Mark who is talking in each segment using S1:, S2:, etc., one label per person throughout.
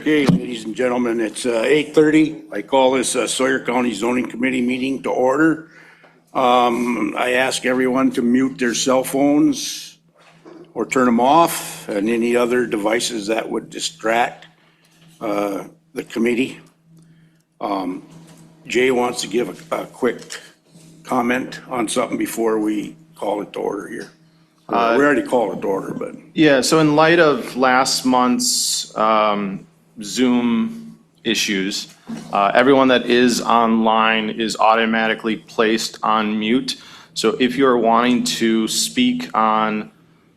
S1: Okay, ladies and gentlemen, it's 8:30. I call this Sawyer County Zoning Committee meeting to order. I ask everyone to mute their cell phones or turn them off and any other devices that would distract the committee. Jay wants to give a quick comment on something before we call it to order here. We already called it to order, but.
S2: Yeah, so in light of last month's Zoom issues, everyone that is online is automatically placed on mute. So if you're wanting to speak on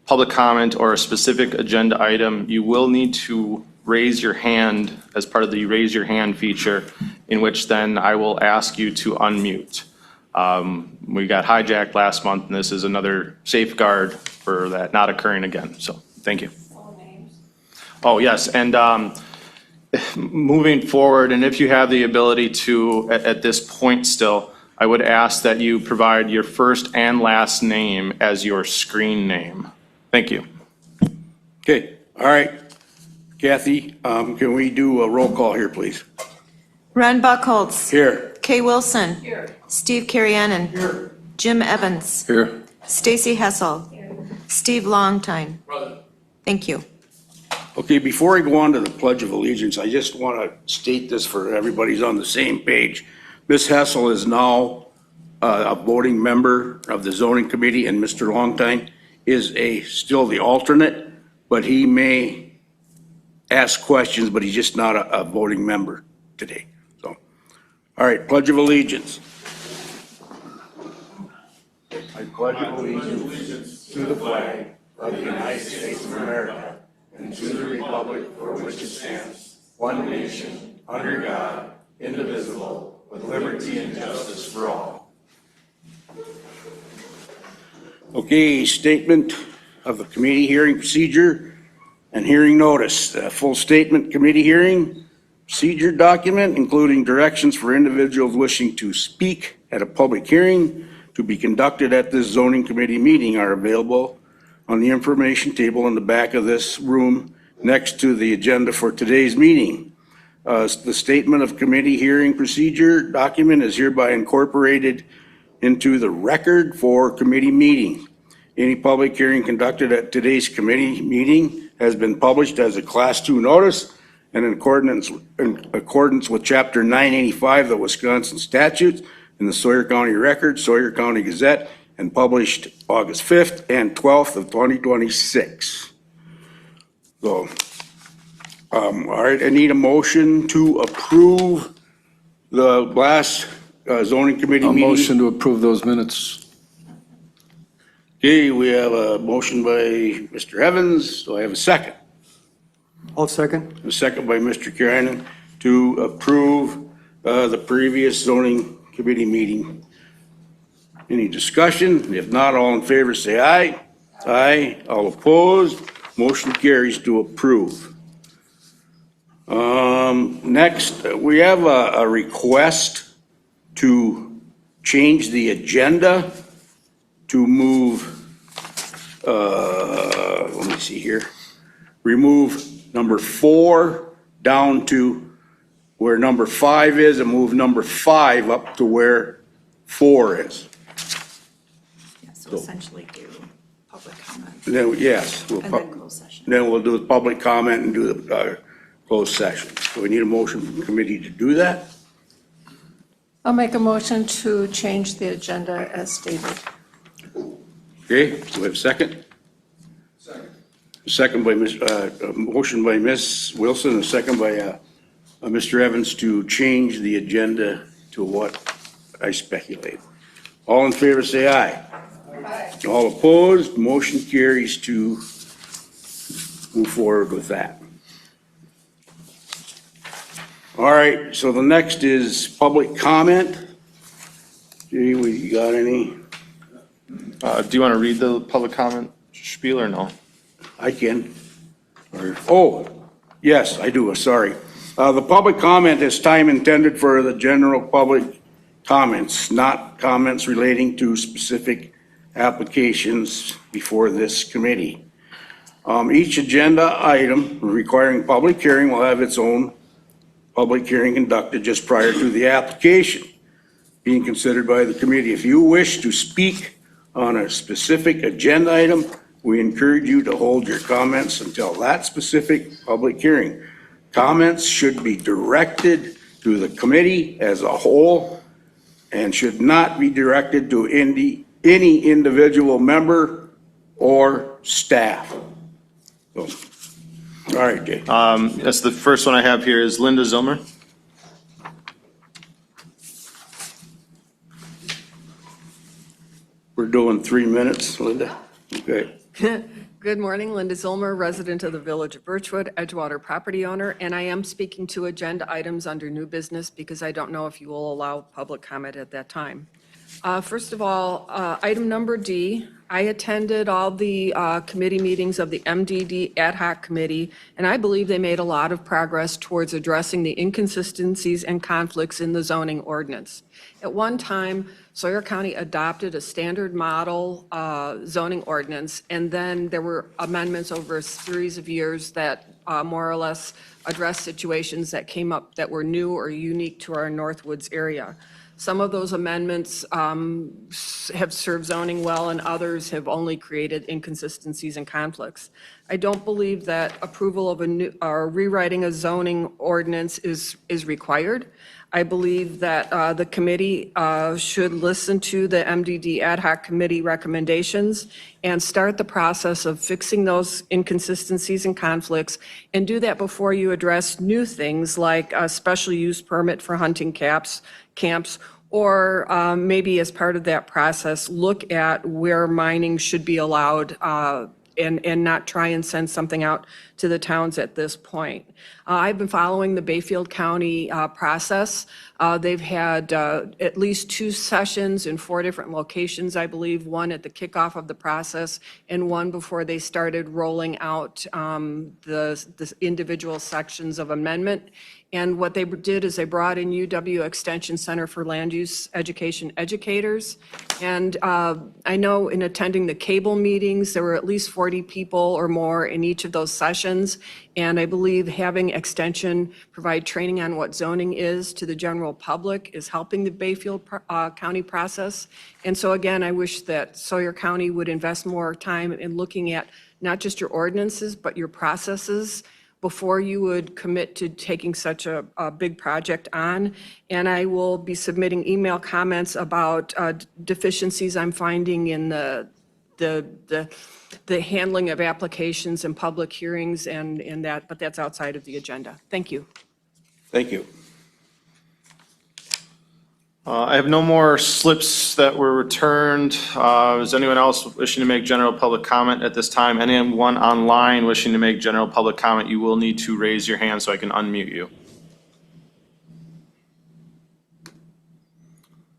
S2: public comment or a specific agenda item, you will need to raise your hand as part of the raise your hand feature, in which then I will ask you to unmute. We got hijacked last month, and this is another safeguard for that not occurring again. So, thank you. Oh, yes, and moving forward, and if you have the ability to, at this point still, I would ask that you provide your first and last name as your screen name. Thank you.
S1: Okay, all right. Kathy, can we do a roll call here, please?
S3: Ron Buckholz.
S1: Here.
S3: Kay Wilson. Here. Steve Carrianen. Here. Jim Evans.
S1: Here.
S3: Stacy Hessel. Here. Steve Longtime. Brother. Thank you.
S1: Okay, before I go on to the Pledge of Allegiance, I just want to state this for everybody's on the same page. Ms. Hessel is now a voting member of the zoning committee, and Mr. Longtime is still the alternate, but he may ask questions, but he's just not a voting member today. So, all right, Pledge of Allegiance. I pledge allegiance to the flag of the United States of America and to the republic for which it stands, one nation, under God, indivisible, with liberty and justice for all. Okay, statement of the committee hearing procedure and hearing notice. The full statement, committee hearing procedure document, including directions for individuals wishing to speak at a public hearing to be conducted at this zoning committee meeting, are available on the information table in the back of this room next to the agenda for today's meeting. The statement of committee hearing procedure document is hereby incorporated into the record for committee meeting. Any public hearing conducted at today's committee meeting has been published as a Class 2 notice and in accordance with Chapter 985 of the Wisconsin statutes in the Sawyer County Record, Sawyer County Gazette, and published August 5th and 12th of 2026. So, all right, I need a motion to approve the last zoning committee meeting.
S4: A motion to approve those minutes.
S1: Okay, we have a motion by Mr. Evans. Do I have a second?
S4: I'll second.
S1: A second by Mr. Kiernan to approve the previous zoning committee meeting. Any discussion? If not, all in favor say aye. Aye. All opposed? Motion carries to approve. Next, we have a request to change the agenda to move, let me see here, remove number 4 down to where number 5 is and move number 5 up to where 4 is.
S3: Yeah, so essentially do public comment
S1: Then, yes,
S3: and then closed session.
S1: then we'll do the public comment and do the closed session. So we need a motion from the committee to do that.
S5: I'll make a motion to change the agenda as stated.
S1: Okay, do we have a second? Second. Second by motion by Ms. Wilson, a second by Mr. Evans to change the agenda to what I speculate. All in favor say aye. Aye. All opposed, motion carries to move forward with that. All right, so the next is public comment. Gee, we got any?
S2: Do you want to read the public comment spiel or no?
S1: I can. Oh, yes, I do, sorry. The public comment is time intended for the general public comments, not comments relating to specific applications before this committee. Each agenda item requiring public hearing will have its own public hearing conducted just prior to the application being considered by the committee. If you wish to speak on a specific agenda item, we encourage you to hold your comments until that specific public hearing. Comments should be directed to the committee as a whole and should not be directed to any individual member or staff. So, all right, Jay.
S2: That's the first one I have here is Linda Zilmer.
S1: We're doing 3 minutes, Linda. Okay.
S6: Good morning, Linda Zilmer, resident of the Village of Birchwood, Edgewater property owner, and I am speaking to agenda items under new business because I don't know if you will allow public comment at that time. First of all, item number D, I attended all the committee meetings of the MDD Ad Hoc Committee, and I believe they made a lot of progress towards addressing the inconsistencies and conflicts in the zoning ordinance. At one time, Sawyer County adopted a standard model zoning ordinance, and then there were amendments over a series of years that more or less addressed situations that came up that were new or unique to our Northwoods area. Some of those amendments have served zoning well, and others have only created inconsistencies and conflicts. I don't believe that approval of a new, or rewriting a zoning ordinance is required. I believe that the committee should listen to the MDD Ad Hoc Committee recommendations and start the process of fixing those inconsistencies and conflicts, and do that before you address new things like a special use permit for hunting camps, or maybe as part of that process, look at where mining should be allowed and not try and send something out to the towns at this point. I've been following the Bayfield County process. They've had at least 2 sessions in 4 different locations, I believe, one at the kickoff of the process and one before they started rolling out the individual sections of amendment. And what they did is they brought in UW Extension Center for Land Use Education educators. And I know in attending the cable meetings, there were at least 40 people or more in each of those sessions. And I believe having Extension provide training on what zoning is to the general public is helping the Bayfield County process. And so again, I wish that Sawyer County would invest more time in looking at not just your ordinances, but your processes before you would commit to taking such a big project on. And I will be submitting email comments about deficiencies I'm finding in the handling of applications and public hearings and that, but that's outside of the agenda. Thank you.
S1: Thank you.
S2: I have no more slips that were returned. Is anyone else wishing to make general public comment at this time? Anyone online wishing to make general public comment, you will need to raise your hand so I can unmute you.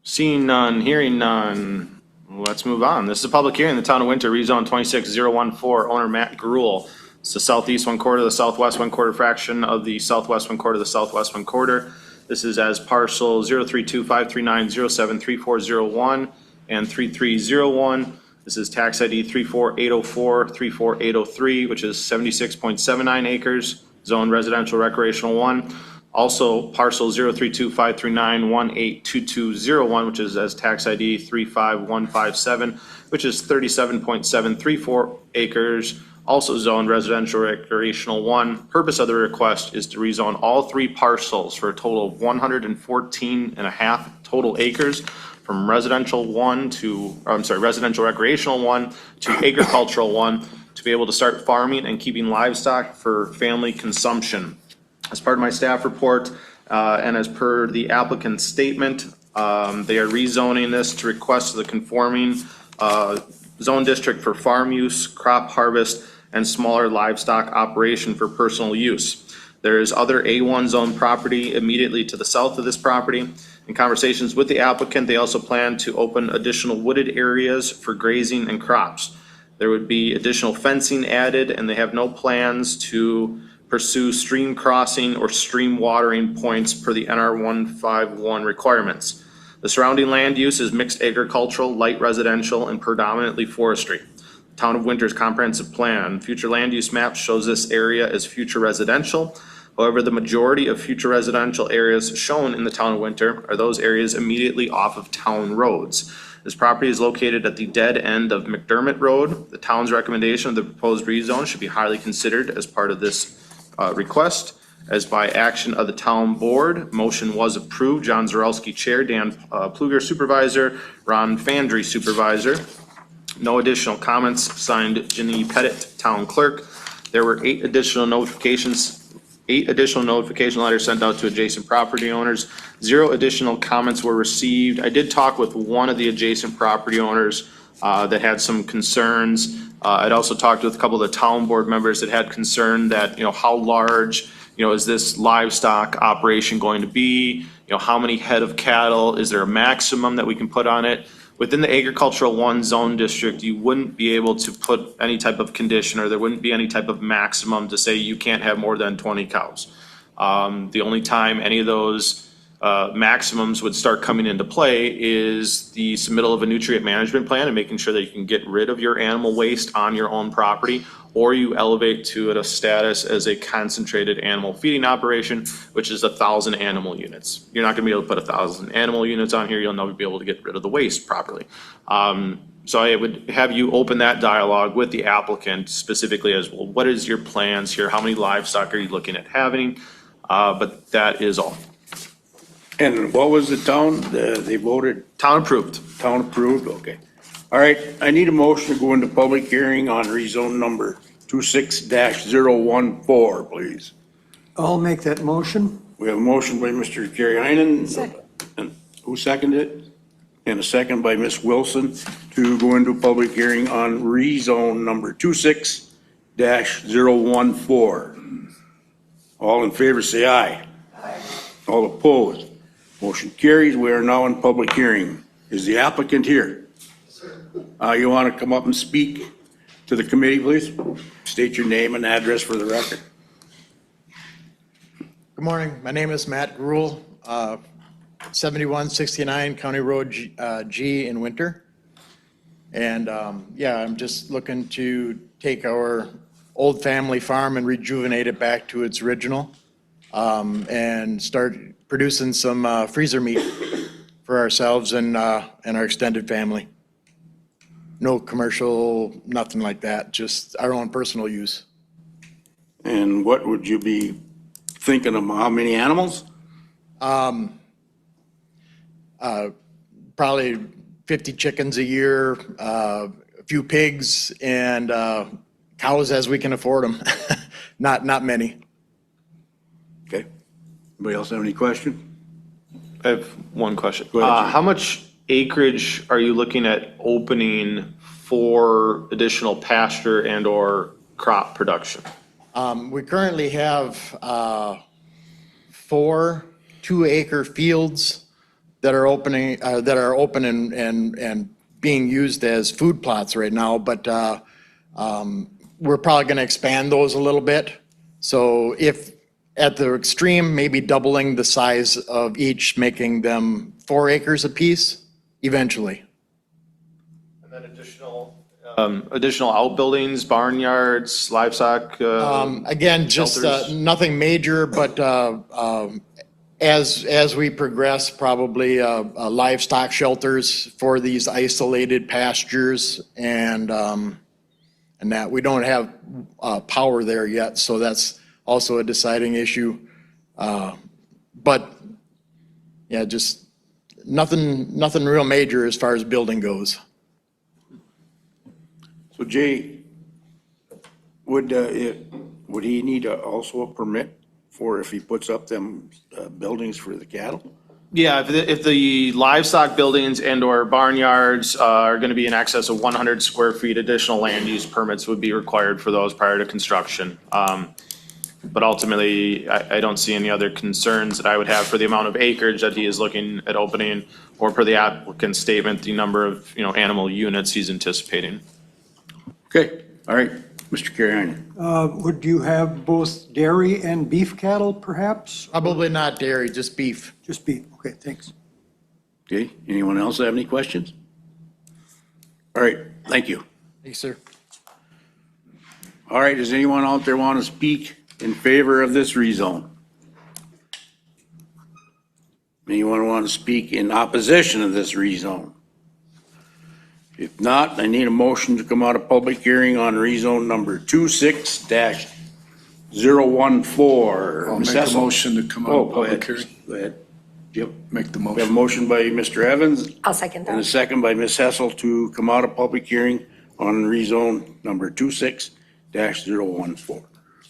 S2: Seeing none, hearing none, let's move on. This is a public hearing in the town of Winter, rezone 26014, owner Matt Gruel. It's the southeast 1/4, the southwest 1/4 fraction of the southwest 1/4, the southwest 1/4. This is as parcel 032-539-073401 and 3301. This is tax ID 34804, 34803, which is 76.79 acres, zone residential recreational 1. Also parcel 032-539-182201, which is as tax ID 35157, which is 37.734 acres, also zoned residential recreational 1. Purpose of the request is to rezone all 3 parcels for a total of 114.5 total acres from residential residential recreational 1 to agricultural 1 to be able to start farming and keeping livestock for family consumption. As part of my staff report and as per the applicant's statement, they are rezoning this to request the conforming zone district for farm use, crop harvest, and smaller livestock operation for personal use. There is other A1 zone property immediately to the south of this property. In conversations with the applicant, they also plan to open additional wooded areas for grazing and crops. There would be additional fencing added, and they have no plans to pursue stream crossing or stream watering points per the NR 151 requirements. The surrounding land use is mixed agricultural, light residential, and predominantly forestry. Town of Winter's comprehensive plan. Future land use map shows this area as future residential. However, the majority of future residential areas shown in the Town of Winter are those areas immediately off of town roads. This property is located at the dead end of McDermott Road. The town's recommendation of the proposed rezone should be highly considered as part of this request. As by action of the town board, motion was approved. John Zarelski, Chair, Dan Pluger, Supervisor, Ron Fandry, Supervisor. No additional comments, signed Janine Pettit, Town Clerk. There were 8 additional notification letters sent out to adjacent property owners. 0 additional comments were received. I did talk with one of the adjacent property owners that had some concerns. I'd also talked with a couple of the town board members that had concern that, how large, is this livestock operation going to be? How many head of cattle? Is there a maximum that we can put on it? Within the agricultural 1 zone district, you wouldn't be able to put any type of condition, or there wouldn't be any type of maximum to say you can't have more than 20 cows. The only time any of those maximums would start coming into play is the submittal of a nutrient management plan and making sure that you can get rid of your animal waste on your own property, or you elevate to a status as a concentrated animal feeding operation, which is 1,000 animal units. You're not gonna be able to put 1,000 animal units on here. You'll never be able to get rid of the waste properly. So I would have you open that dialogue with the applicant specifically as, well, what is your plans here? How many livestock are you looking at having? But that is all.
S1: And what was the town, they voted,
S2: Town approved.
S1: town approved, okay. All right, I need a motion to go into public hearing on rezone number 26-014, please.
S4: I'll make that motion.
S1: We have a motion by Mr. Kerry Heinen. And who seconded it? And a second by Ms. Wilson to go into public hearing on rezone number 26-014. All in favor, say aye. Aye. All opposed? Motion carries. We are now in public hearing. Is the applicant here? You want to come up and speak to the committee, please? State your name and address for the record.
S7: Good morning. My name is Matt Gruhl, 7169 County Road G in Winter. And I'm just looking to take our old family farm and rejuvenate it back to its original, and start producing some freezer meat for ourselves and our extended family. No commercial, nothing like that, just our own personal use.
S1: And what would you be thinking of? How many animals?
S7: Probably 50 chickens a year, a few pigs, and cows as we can afford them. Not many.
S1: Okay. Anybody else have any questions?
S2: I have one question.
S1: Go ahead, Jim.
S2: How much acreage are you looking at opening for additional pasture and or crop production?
S7: We currently have 4 2-acre fields that are opening, that are open and being used as food plots right now, but we're probably going to expand those a little bit. So if at the extreme, maybe doubling the size of each, making them 4 acres apiece eventually.
S2: And then additional outbuildings, barnyards, livestock?
S7: Again, just
S2: shelters?
S7: nothing major, but as we progress, probably livestock shelters for these isolated pastures, and that we don't have power there yet, so that's also a deciding issue. But yeah, just nothing real major as far as building goes.
S1: So Jay, would he need also a permit for if he puts up them buildings for the cattle?
S2: Yeah, if the livestock buildings and or barnyards are going to be in excess of 100 square feet, additional land use permits would be required for those prior to construction. But ultimately, I don't see any other concerns that I would have for the amount of acreage that he is looking at opening, or per the applicant's statement, the number of, animal units he's anticipating.
S1: Okay, all right, Mr. Carrion.
S4: Would you have both dairy and beef cattle, perhaps?
S7: Probably not dairy, just beef.
S4: Just beef, okay, thanks.
S1: Okay, anyone else have any questions? All right, thank you.
S7: Thanks, sir.
S1: All right, does anyone out there want to speak in favor of this rezone? Anyone want to speak in opposition of this rezone? If not, I need a motion to come out of public hearing on rezone number 26-014.
S8: I'll
S1: Ms.
S8: make a
S1: Hessel?
S8: motion to come out
S1: Oh,
S8: of
S1: go ahead.
S8: public hearing.
S1: Go ahead. Yep.
S8: Make the
S1: We have a
S8: motion.
S1: motion by Mr. Evans
S9: I'll second
S1: and a
S9: that.
S1: second by Ms. Hessel to come out of public hearing on rezone number 26-014.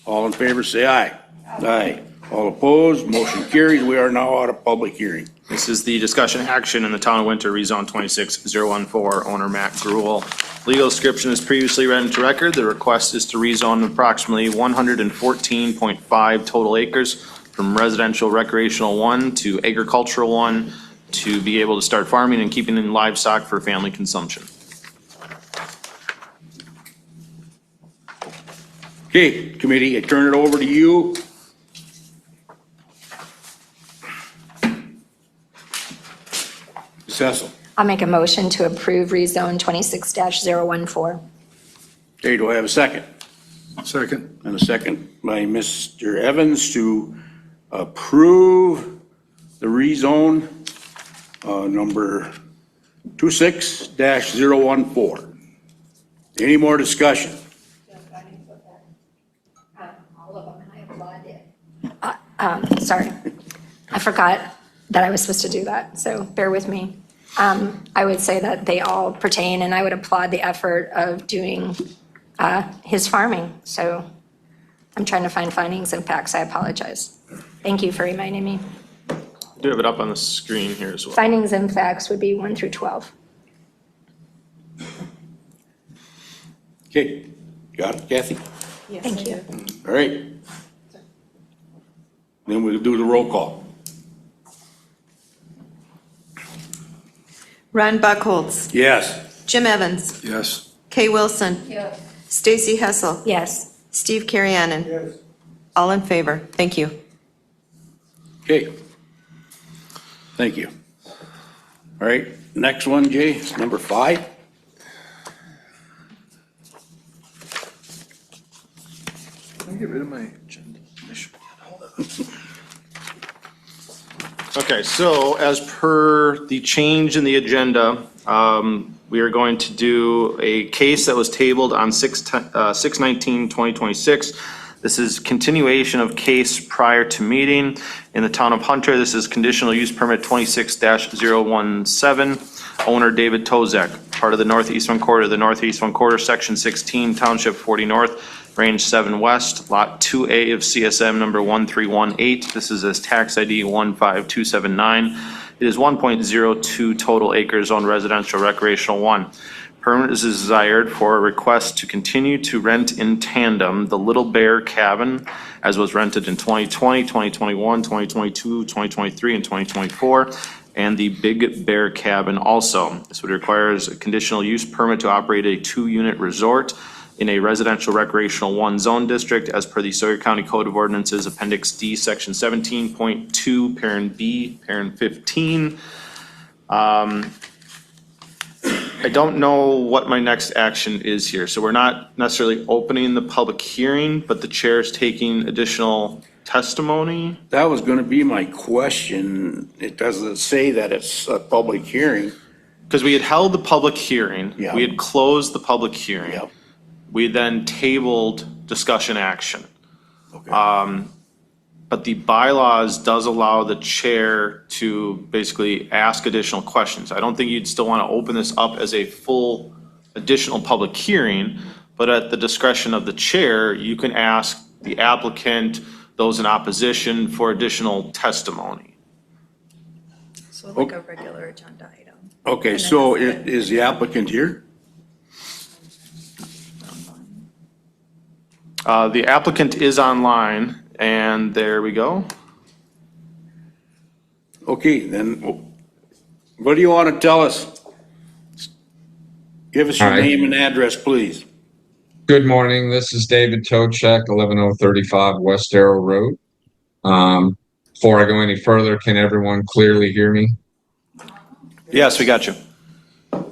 S1: All in favor, say aye. Aye. All opposed, motion carries. We are now out of public hearing.
S2: This is the discussion action in the town of Winter, rezone 26014, owner Matt Gruel. Legal description is previously read into record. The request is to rezone approximately 114.5 total acres from residential recreational 1 to agricultural 1 to be able to start farming and keeping in livestock for family consumption.
S1: Okay, committee, I turn it over to you. Ms. Cecil.
S9: I'll make a motion to approve rezone 26-014.
S1: Okay, do I have a second?
S8: Second.
S1: And a second by Mr. Evans to approve the rezone number 26-014. Any more discussion?
S9: All of them, and I applaud it. Sorry, I forgot that I was supposed to do that, so bear with me. I would say that they all pertain, and I would applaud the effort of doing his farming. So I'm trying to find findings and facts. I apologize. Thank you for reminding me.
S2: I do have it up on the screen here as well.
S9: Findings and facts would be 1 through 12.
S1: Okay, got it, Kathy?
S9: Thank you.
S1: All right. Then we'll do the roll call.
S3: Ron Buckholz,
S1: Yes.
S3: Jim Evans,
S8: Yes.
S3: Kay Wilson, Stacy Hessel,
S9: Yes.
S3: Steve Carrianen. All in favor. Thank you.
S1: Okay. Thank you. All right, next one, Jay, number 5.
S8: Can I get rid of my agenda?
S2: Okay, so as per the change in the agenda, we are going to do a case that was tabled on 6/19/2026. This is continuation of case prior to meeting in the town of Hunter. This is conditional use permit 26-017, owner David Tozak, part of the northeast one quarter, section 16, township 40 north, range 7 west, lot 2A of CSM number 1318. This is as tax ID 15279. It is 1.02 total acres on residential recreational 1. Permit is desired for a request to continue to rent in tandem the Little Bear Cabin as was rented in 2020, 2021, 2022, 2023, and 2024, and the Big Bear Cabin also. This would require a conditional use permit to operate a 2-unit resort in a residential recreational 1 zone district as per the Sawyer County Code of Ordinances, Appendix D, Section 17.2, Parent B, Parent 15. I don't know what my next action is here. So we're not necessarily opening the public hearing, but the chair is taking additional testimony.
S1: That was gonna be my question. It doesn't say that it's a public hearing.
S2: Because we had held the public hearing.
S1: Yeah.
S2: We had closed the public hearing.
S1: Yep.
S2: We then tabled discussion action.
S1: Okay.
S2: But the bylaws does allow the chair to basically ask additional questions. I don't think you'd still want to open this up as a full additional public hearing, but at the discretion of the chair, you can ask the applicant, those in opposition for additional testimony.
S3: So like a regular agenda item.
S1: Okay, so is the applicant here?
S2: The applicant is online, and there we go.
S1: Okay, then, what do you want to tell us? Give us your
S10: All right.
S1: name and address, please.
S10: Good morning. This is David Tochek, 11035 West Arrow Road. Before I go any further, can everyone clearly hear me?
S2: Yes, we got you.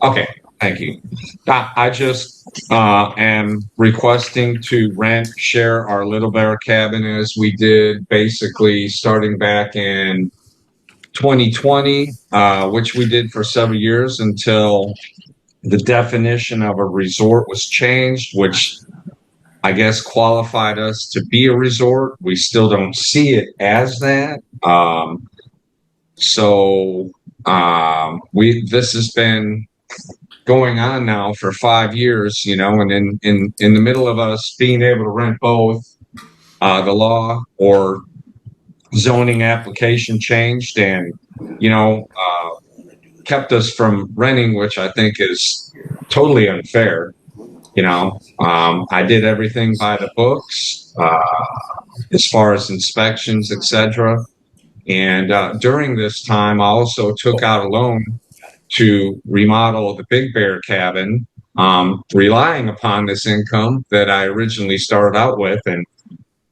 S10: Okay, thank you. I just am requesting to share our Little Bear cabin as we did basically starting back in 2020, which we did for several years until the definition of a resort was changed, which I guess qualified us to be a resort. We still don't see it as that. This has been going on now for 5 years, and in the middle of us being able to rent both, the law or zoning application changed and, kept us from renting, which I think is totally unfair. I did everything by the books, as far as inspections, etc. And during this time, I also took out a loan to remodel the Big Bear cabin, relying upon this income that I originally started out with. And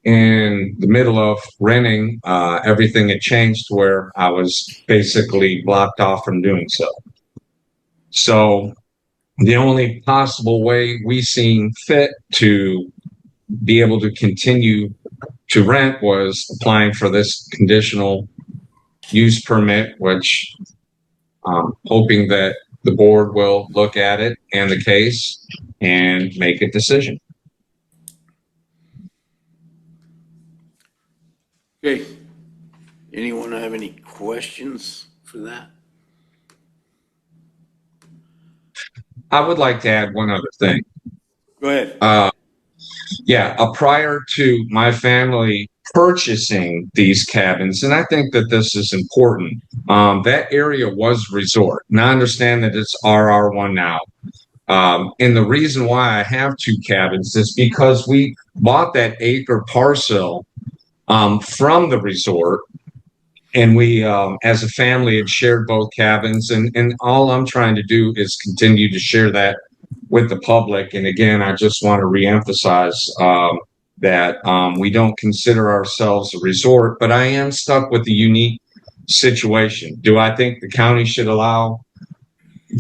S10: in the middle of renting, everything had changed to where I was basically blocked off from doing so. So the only possible way we seen fit to be able to continue to rent was applying for this conditional use permit, which I'm hoping that the board will look at it and the case and make a decision.
S1: Okay. Anyone have any questions for that?
S10: I would like to add one other thing.
S1: Go ahead.
S10: Prior to my family purchasing these cabins, and I think that this is important, that area was resort. Now I understand that it's RR1 now. And the reason why I have 2 cabins is because we bought that acre parcel from the resort, and we, as a family, had shared both cabins. And all I'm trying to do is continue to share that with the public. And again, I just want to reemphasize that we don't consider ourselves a resort, but I am stuck with the unique situation. Do I think the county should allow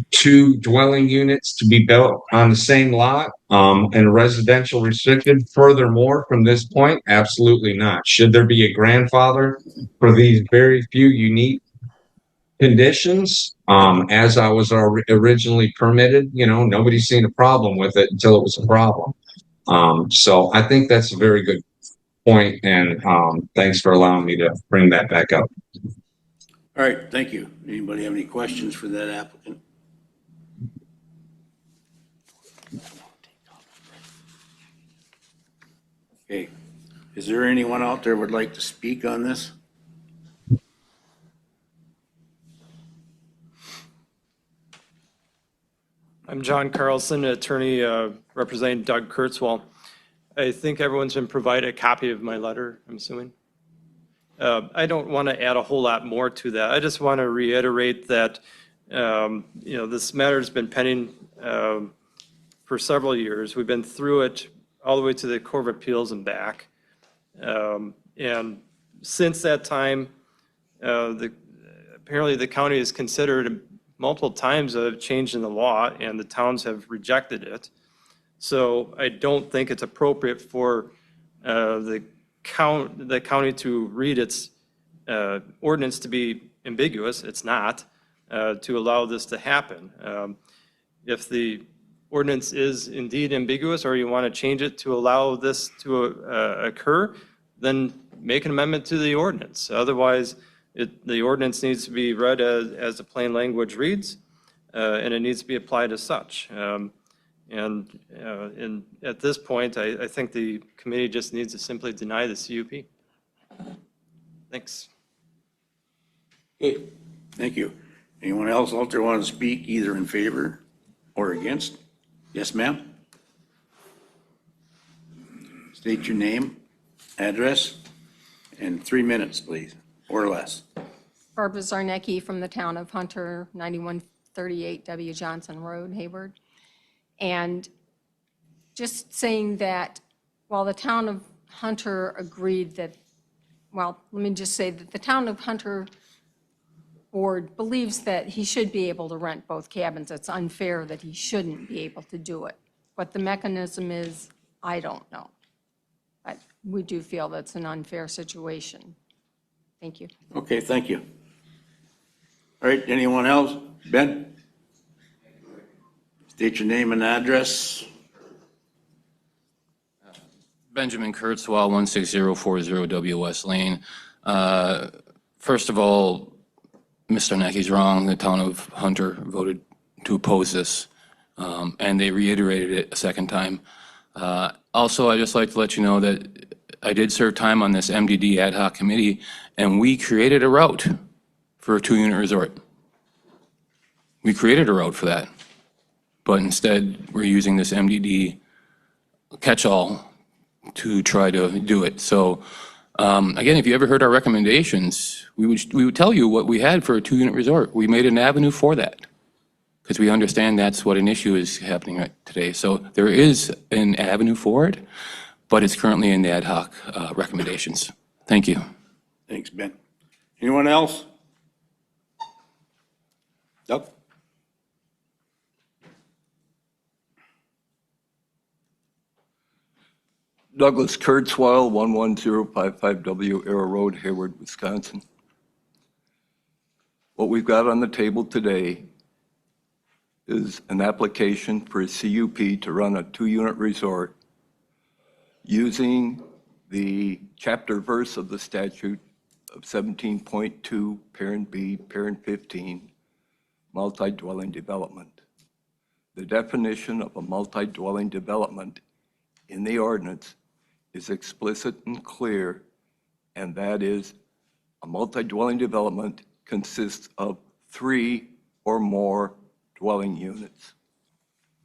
S10: 2 dwelling units to be built on the same lot and residential restricted furthermore from this point? Absolutely not. Should there be a grandfather for these very few unique conditions, as I was originally permitted? Nobody's seen a problem with it until it was a problem. So I think that's a very good point, and thanks for allowing me to bring that back up.
S1: All right, thank you. Anybody have any questions for that applicant? Okay, is there anyone out there would like to speak on this?
S11: I'm John Carlson, attorney representing Doug Kurtzwell. I think everyone's been provided a copy of my letter, I'm assuming. I don't want to add a whole lot more to that. I just want to reiterate that this matter has been pending for several years. We've been through it all the way to the Court of Appeals and back. And since that time, apparently the county has considered multiple times a change in the law, and the towns have rejected it. So I don't think it's appropriate for the county to read its ordinance to be ambiguous. It's not, to allow this to happen. If the ordinance is indeed ambiguous, or you want to change it to allow this to occur, then make an amendment to the ordinance. Otherwise, the ordinance needs to be read as the plain language reads, and it needs to be applied as such. And at this point, I think the committee just needs to simply deny the CUP. Thanks.
S1: Okay, thank you. Anyone else out there want to speak either in favor or against? Yes, ma'am? State your name, address, and 3 minutes, please, or less.
S12: Barbara Zarnecki from the town of Hunter, 9138 W. Johnson Road, Hayward. And just saying that while the town of Hunter agreed that, well, let me just say that the town of Hunter board believes that he should be able to rent both cabins. It's unfair that he shouldn't be able to do it. What the mechanism is, I don't know. But we do feel that's an unfair situation. Thank you.
S1: Okay, thank you. All right, anyone else? Ben? State your name and address.
S13: Benjamin Kurtzwell, 16040 W West Lane. First of all, Mr. Necky's wrong. The town of Hunter voted to oppose this, and they reiterated it a second time. Also, I'd just like to let you know that I did serve time on this MDD ad hoc committee, and we created a route for a 2-unit resort. We created a route for that, but instead, we're using this MDD catch-all to try to do it. So, again, if you ever heard our recommendations, we would tell you what we had for a 2-unit resort. We made an avenue for that, because we understand that's what an issue is happening right today. So there is an avenue for it, but it's currently in the ad hoc recommendations. Thank you.
S1: Thanks, Ben. Anyone else? Doug?
S14: Douglas Kurtzweil, 11055W Arrow Road, Hayward, Wisconsin. What we've got on the table today is an application for a CUP to run a 2-unit resort using the chapter verse of the statute of 17.2, parent B, parent 15, multi-dwelling development. The definition of a multi-dwelling development in the ordinance is explicit and clear, and that is a multi-dwelling development consists of 3 or more dwelling units.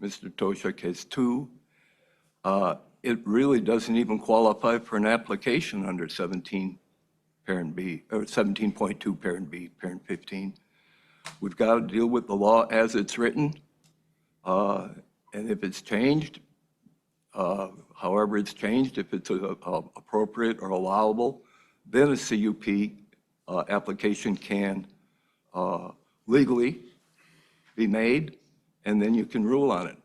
S14: Mr. Toshak has 2. It really doesn't even qualify for an application under 17 parent B, or 17.2 parent B, parent 15. We've got to deal with the law as it's written, and if it's changed, however it's changed, if it's appropriate or allowable, then a CUP application can legally be made, and then you can rule on it.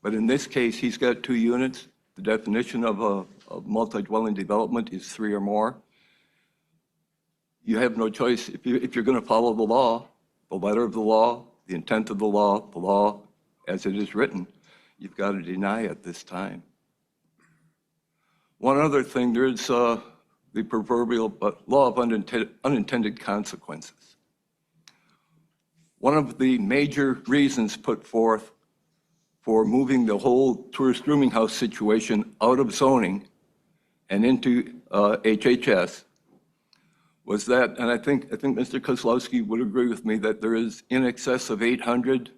S14: But in this case, he's got 2 units. The definition of a multi-dwelling development is 3 or more. You have no choice. If you're going to follow the law, the letter of the law, the intent of the law as it is written, you've got to deny it this time. One other thing, there's the proverbial law of unintended consequences. One of the major reasons put forth for moving the whole tourist rooming house situation out of zoning and into HHS was that, and I think Mr. Kozlowski would agree with me, that there is in excess of 800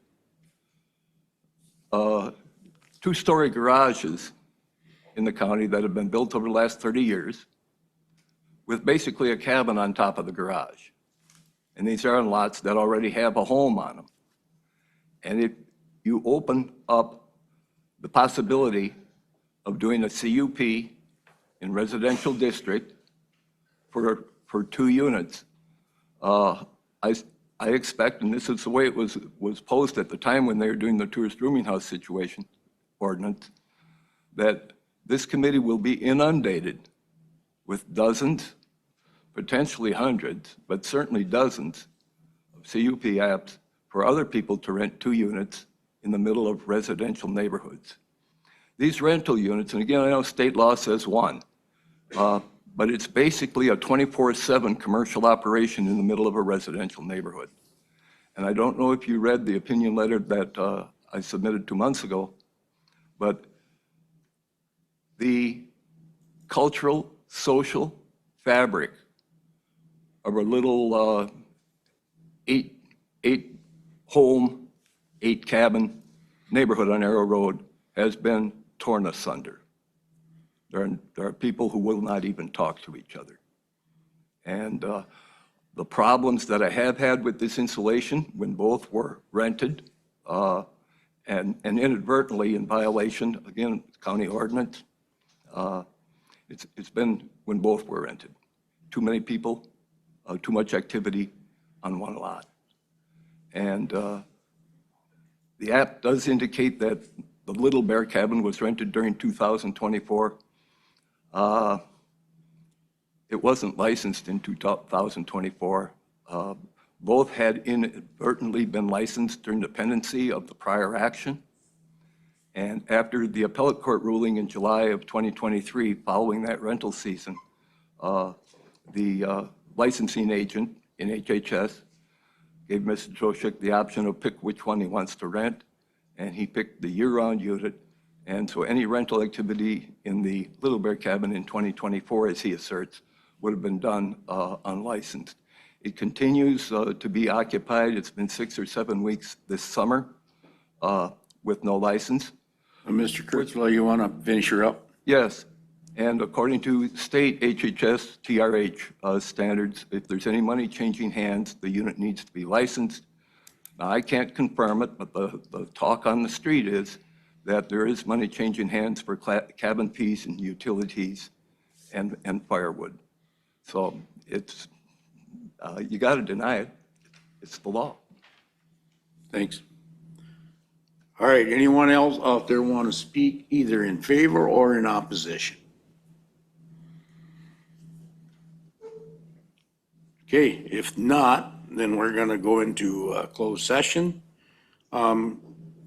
S14: 2-story garages in the county that have been built over the last 30 years with basically a cabin on top of the garage. And these are on lots that already have a home on them. And if you open up the possibility of doing a CUP in residential district for 2 units, I expect, and this is the way it was posed at the time when they were doing the tourist rooming house situation ordinance, that this committee will be inundated with dozens, potentially hundreds, but certainly dozens of CUP apps for other people to rent 2 units in the middle of residential neighborhoods. These rental units, and again, I know state law says 1, but it's basically a 24/7 commercial operation in the middle of a residential neighborhood. And I don't know if you read the opinion letter that I submitted 2 months ago, but the cultural, social fabric of a little 8-home, 8-cabin neighborhood on Arrow Road has been torn asunder. There are people who will not even talk to each other. And the problems that I have had with this insulation when both were rented and inadvertently in violation, again, county ordinance, it's been when both were rented. Too many people, too much activity on one lot. And the app does indicate that the Little Bear Cabin was rented during 2024. It wasn't licensed in 2024. Both had inadvertently been licensed during the pendency of the prior action. And after the appellate court ruling in July of 2023, following that rental season, the licensing agent in HHS gave Mr. Troshik the option to pick which one he wants to rent, and he picked the year-round unit. And so any rental activity in the Little Bear Cabin in 2024, as he asserts, would have been done unlicensed. It continues to be occupied. It's been 6 or 7 weeks this summer with no license.
S1: Mr. Kurtzwell, you want to finish her up?
S14: Yes, and according to state HHS TRH standards, if there's any money changing hands, the unit needs to be licensed. Now, I can't confirm it, but the talk on the street is that there is money changing hands for cabin fees and utilities and firewood. So it's, you got to deny it. It's the law.
S1: Thanks. All right, anyone else out there want to speak either in favor or in opposition? Okay, if not, then we're going to go into closed session. We're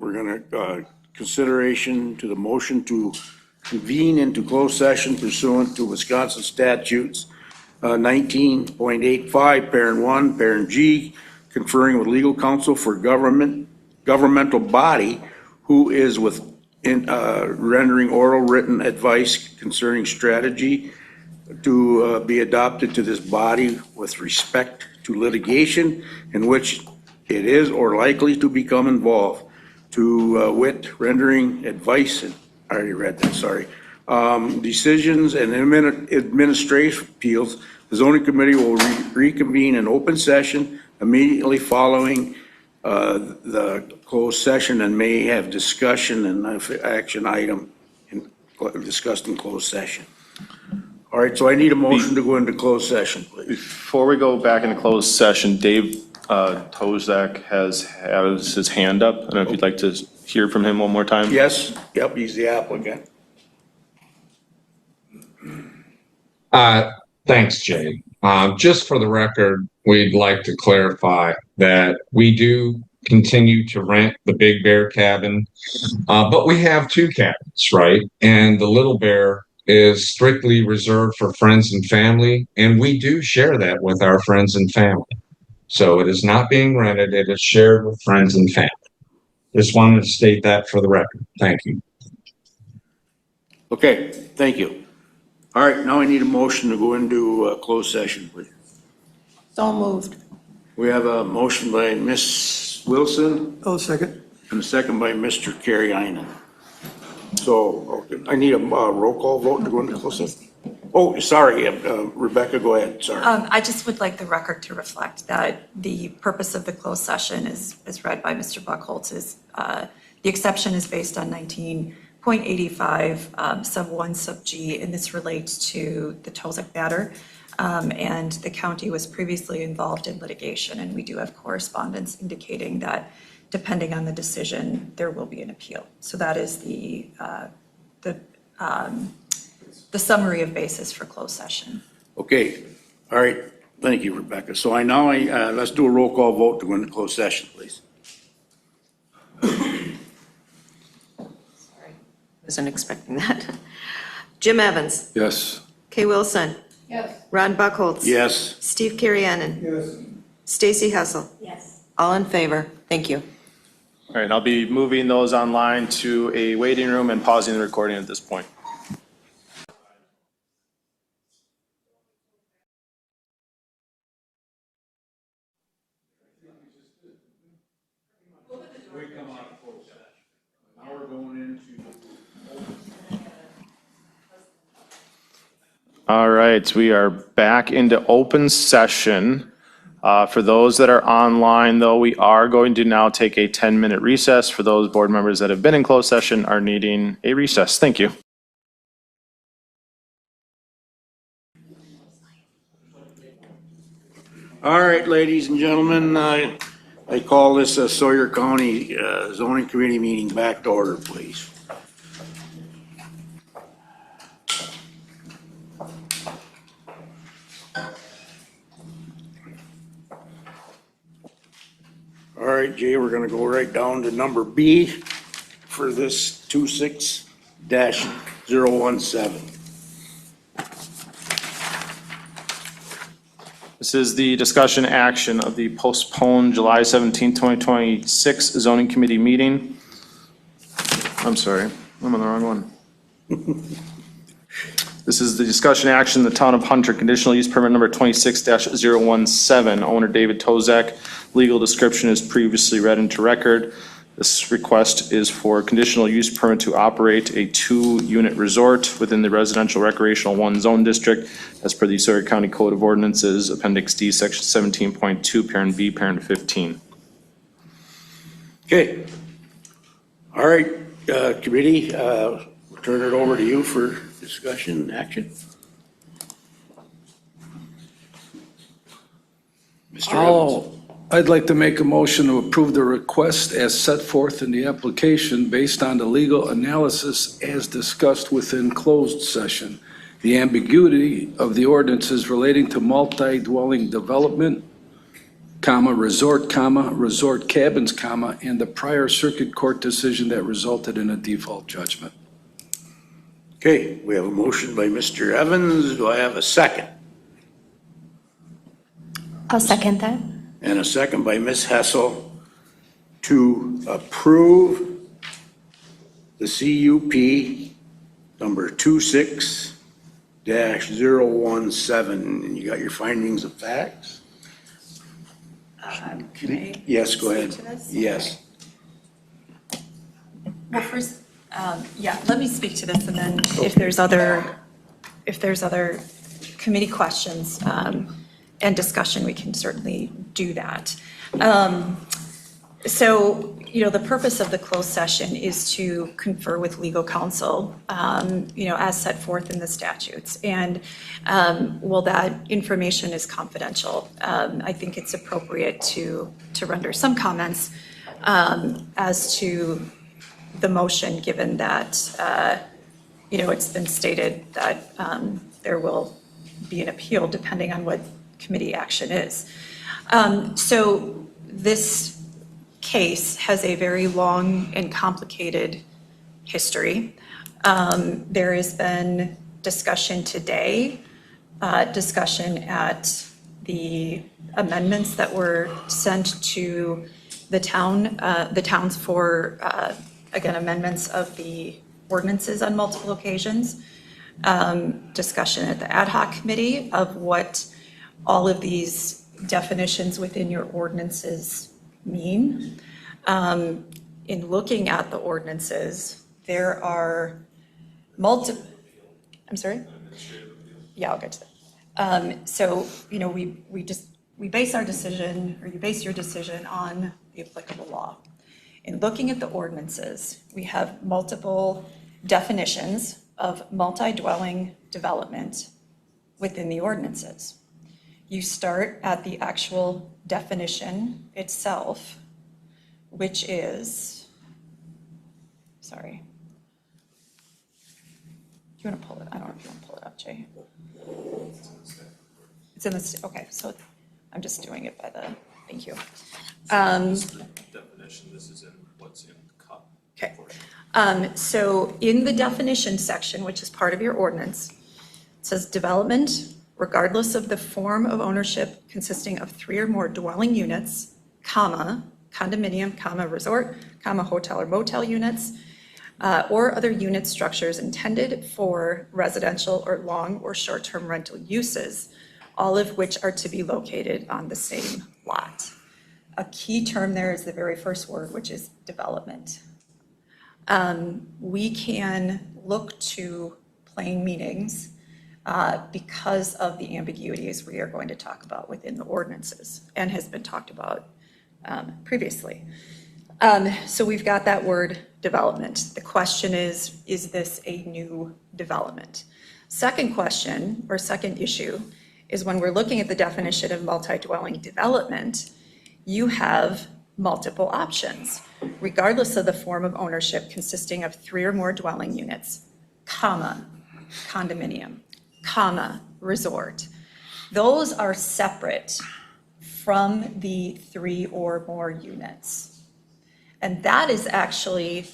S1: going to consideration to the motion to convene into closed session pursuant to Wisconsin statutes 19.85, parent 1, parent G, conferring with legal counsel for governmental body who is rendering oral written advice concerning strategy to be adopted to this body with respect to litigation in which it is or likely to become involved, to wit, rendering advice, and I already read that, sorry, decisions and administrative appeals. The zoning committee will reconvene in open session immediately following the closed session and may have discussion and action item discussed in closed session. All right, so I need a motion to go into closed session, please.
S2: Before we go back into closed session, Dave Tozak has his hand up. I don't know if you'd like to hear from him one more time.
S1: Yes, yep, he's the applicant.
S10: Thanks, Jay. Just for the record, we'd like to clarify that we do continue to rent the Big Bear Cabin, but we have 2 cabins, right? And the Little Bear is strictly reserved for friends and family, and we do share that with our friends and family. So it is not being rented, it is shared with friends and family. Just wanted to state that for the record. Thank you.
S1: Okay, thank you. All right, now I need a motion to go into closed session, please.
S5: So moved.
S1: We have a motion by Ms. Wilson
S4: Oh, second.
S1: and a second by Mr. Carriainen. So I need a roll call vote to go into closed session. Oh, sorry, Rebecca, go ahead, sorry.
S15: I just would like the record to reflect that the purpose of the closed session is read by Mr. Buckholz is, the exception is based on 19.85 sub 1 sub G, and this relates to the Tozak matter. And the county was previously involved in litigation, and we do have correspondence indicating that depending on the decision, there will be an appeal. So that is the summary of basis for closed session.
S1: Okay, all right, thank you, Rebecca. So let's do a roll call vote to go into closed session, please.
S3: Wasn't expecting that. Jim Evans.
S8: Yes.
S3: Kay Wilson.
S5: Yes.
S3: Ron Buckholz.
S1: Yes.
S3: Steve Carrianen.
S4: Yes.
S3: Stacy Hessel.
S15: Yes.
S3: All in favor. Thank you.
S2: All right, I'll be moving those online to a waiting room and pausing the recording at this point.
S1: Now we're going into.
S2: All right, we are back into open session. For those that are online, though, we are going to now take a 10-minute recess. For those board members that have been in closed session are needing a recess. Thank you.
S1: All right, ladies and gentlemen, I call this Sawyer County zoning committee meeting back to order, please. Jay, we're gonna go right down to number B for this 26-017.
S2: This is the discussion action of the postponed July 17, 2026 zoning committee meeting. I'm sorry, I'm on the wrong one. This is the discussion action, the Town of Hunter conditional use permit number 26-017, owner David Tozak. Legal description is previously read into record. This request is for conditional use permit to operate a 2-unit resort within the residential recreational 1 zone district as per the Sawyer County Code of Ordinances, Appendix D, Section 17.2, Parent B, Parent 15.
S1: Okay. All right, committee, we'll turn it over to you for discussion and action. Mr. Evans.
S8: I'd like to make a motion to approve the request as set forth in the application based on the legal analysis as discussed within closed session. The ambiguity of the ordinances relating to multi-dwelling development, resort cabins, and the prior circuit court decision that resulted in a default judgment.
S1: Okay, we have a motion by Mr. Evans. Do I have a second?
S9: I'll second that.
S1: And a second by Ms. Hessel to approve the CUP number 26-017. And you got your findings of facts? Yes, go ahead. Yes.
S15: Well, first, let me speak to this, and then if there's other committee questions and discussion, we can certainly do that. So, the purpose of the closed session is to confer with legal counsel, as set forth in the statutes. And while that information is confidential, I think it's appropriate to render some comments as to the motion, given that, it's been stated that there will be an appeal depending on what committee action is. So this case has a very long and complicated history. There has been discussion today, discussion at the amendments that were sent to the towns for, again, amendments of the ordinances on multiple occasions, discussion at the ad hoc committee of what all of these definitions within your ordinances mean. In looking at the ordinances, there are multiple, I'm sorry? Yeah, I'll get to that. So, we base our decision, or you base your decision on the applicable law. In looking at the ordinances, we have multiple definitions of multi-dwelling development within the ordinances. You start at the actual definition itself, which is, sorry. Do you want to pull it? I don't know if you want to pull it up, Jay. It's in the, okay, so I'm just doing it by the, thank you.
S2: Definition, this is in what's in the cup.
S15: Okay. So in the definition section, which is part of your ordinance, it says development, regardless of the form of ownership consisting of 3 or more dwelling units, condominium, resort, hotel or motel units, or other unit structures intended for residential or long or short-term rental uses, all of which are to be located on the same lot. A key term there is the very first word, which is development. We can look to plain meanings because of the ambiguities we are going to talk about within the ordinances and has been talked about previously. So we've got that word development. The question is this a new development? Second question, or second issue, is when we're looking at the definition of multi-dwelling development, you have multiple options, regardless of the form of ownership consisting of 3 or more dwelling units, condominium, resort. Those are separate from the 3 or more units. And that is actually,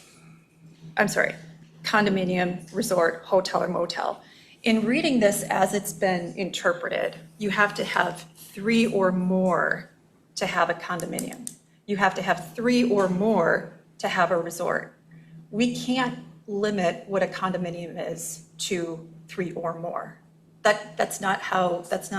S15: I'm sorry, condominium, resort, hotel, or motel. In reading this as it's been interpreted, you have to have 3 or more to have a condominium. You have to have 3 or more to have a resort. We can't limit what a condominium is to 3 or more. That's not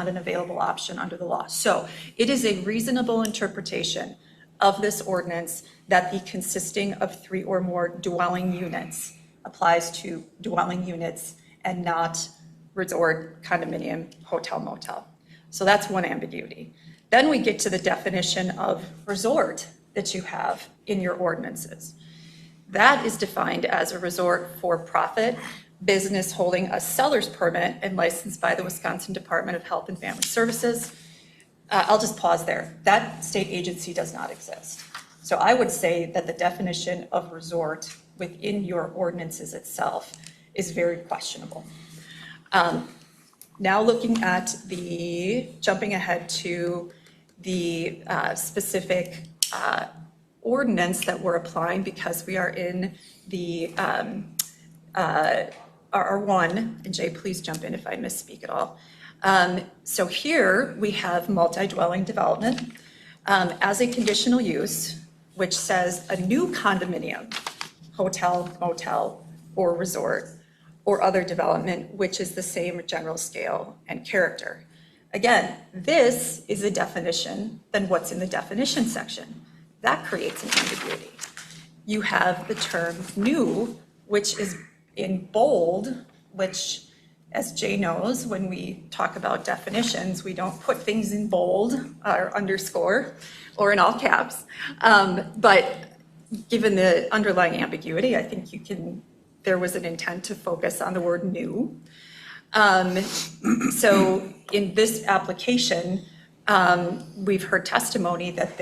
S15: an available option under the law. So it is a reasonable interpretation of this ordinance that the consisting of 3 or more dwelling units applies to dwelling units and not resort, condominium, hotel, motel. So that's one ambiguity. Then we get to the definition of resort that you have in your ordinances. That is defined as a resort for profit business holding a seller's permit and licensed by the Wisconsin Department of Health and Family Services. I'll just pause there. That state agency does not exist. So I would say that the definition of resort within your ordinances itself is very questionable. Now looking at jumping ahead to the specific ordinance that we're applying, because we are in the RR1, and Jay, please jump in if I misspeak at all. So here we have multi-dwelling development as a conditional use, which says a new condominium, hotel, motel, or resort, or other development, which is the same general scale and character. Again, this is a definition than what's in the definition section. That creates an ambiguity. You have the term new, which is in bold, which, as Jay knows, when we talk about definitions, we don't put things in bold or underscore or in all caps. But given the underlying ambiguity, I think there was an intent to focus on the word new. So in this application, we've heard testimony that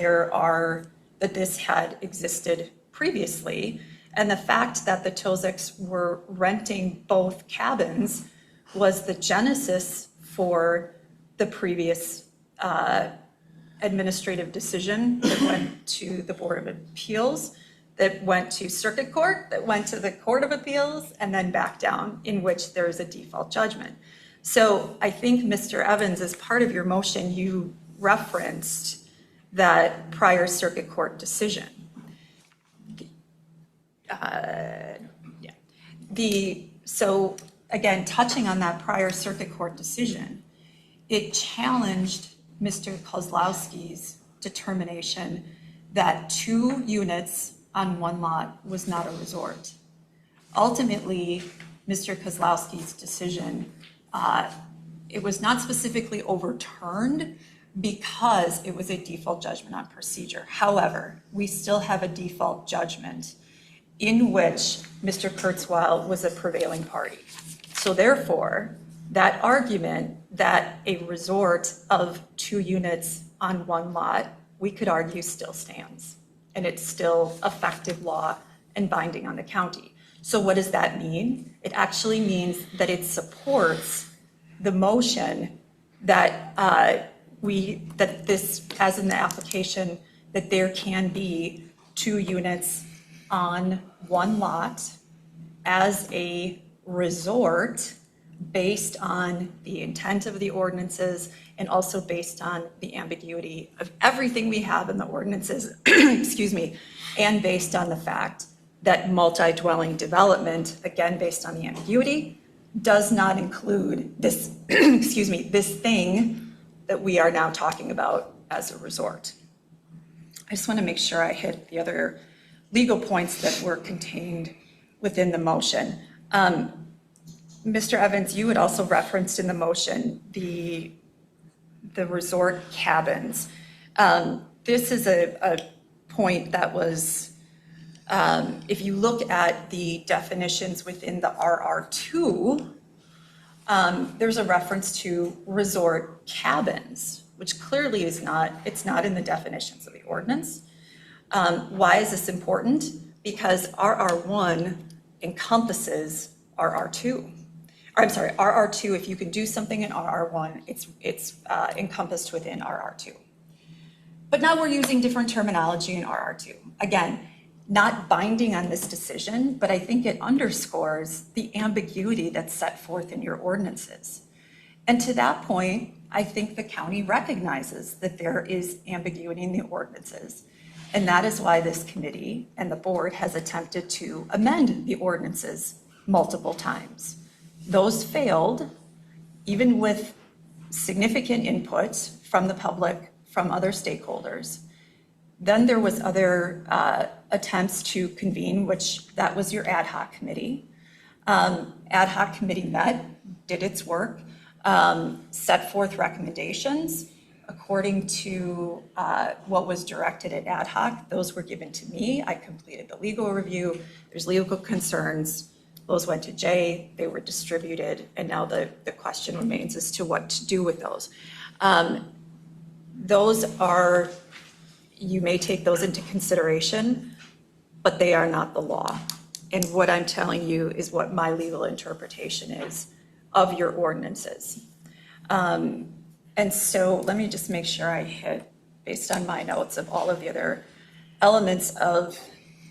S15: this had existed previously, and the fact that the Tilziks were renting both cabins was the genesis for the previous administrative decision that went to the Board of Appeals, that went to Circuit Court, that went to the Court of Appeals, and then back down, in which there is a default judgment. So I think, Mr. Evans, as part of your motion, you referenced that prior Circuit Court decision. So again, touching on that prior Circuit Court decision, it challenged Mr. Kozlowski's determination that 2 units on one lot was not a resort. Ultimately, Mr. Kozlowski's decision, it was not specifically overturned because it was a default judgment on procedure. However, we still have a default judgment in which Mr. Kurzweil was a prevailing party. So therefore, that argument that a resort of 2 units on one lot, we could argue still stands. And it's still effective law and binding on the county. So what does that mean? It actually means that it supports the motion that this, as in the application, that there can be 2 units on one lot as a resort based on the intent of the ordinances and also based on the ambiguity of everything we have in the ordinances, excuse me, and based on the fact that multi-dwelling development, again, based on the ambiguity, does not include this, excuse me, this thing that we are now talking about as a resort. I just want to make sure I hit the other legal points that were contained within the motion. Mr. Evans, you had also referenced in the motion the resort cabins. This is a point that was, if you look at the definitions within the RR2, there's a reference to resort cabins, which clearly is not, it's not in the definitions of the ordinance. Why is this important? Because RR1 encompasses RR2. I'm sorry, RR2, if you can do something in RR1, it's encompassed within RR2. But now we're using different terminology in RR2. Again, not binding on this decision, but I think it underscores the ambiguity that's set forth in your ordinances. And to that point, I think the county recognizes that there is ambiguity in the ordinances. And that is why this committee and the board has attempted to amend the ordinances multiple times. Those failed, even with significant input from the public, from other stakeholders. Then there was other attempts to convene, which that was your ad hoc committee. Ad hoc committee met, did its work, set forth recommendations according to what was directed at ad hoc. Those were given to me. I completed the legal review. There's legal concerns. Those went to Jay. They were distributed. And now the question remains as to what to do with those. Those are, you may take those into consideration, but they are not the law. And what I'm telling you is what my legal interpretation is of your ordinances. And so let me just make sure I hit, based on my notes, of all of the other elements of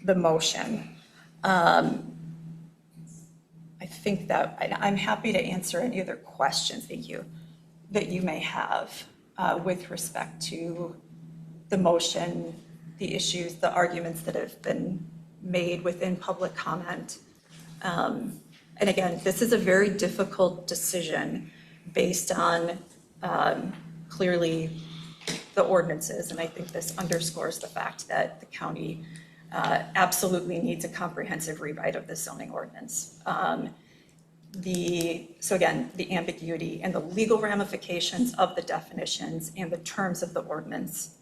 S15: the motion. I think that I'm happy to answer any other questions, thank you, that you may have with respect to the motion, the issues, the arguments that have been made within public comment. And again, this is a very difficult decision based on clearly the ordinances. And I think this underscores the fact that the county absolutely needs a comprehensive rewrite of the zoning ordinance. So again, the ambiguity and the legal ramifications of the definitions and the terms of the ordinance,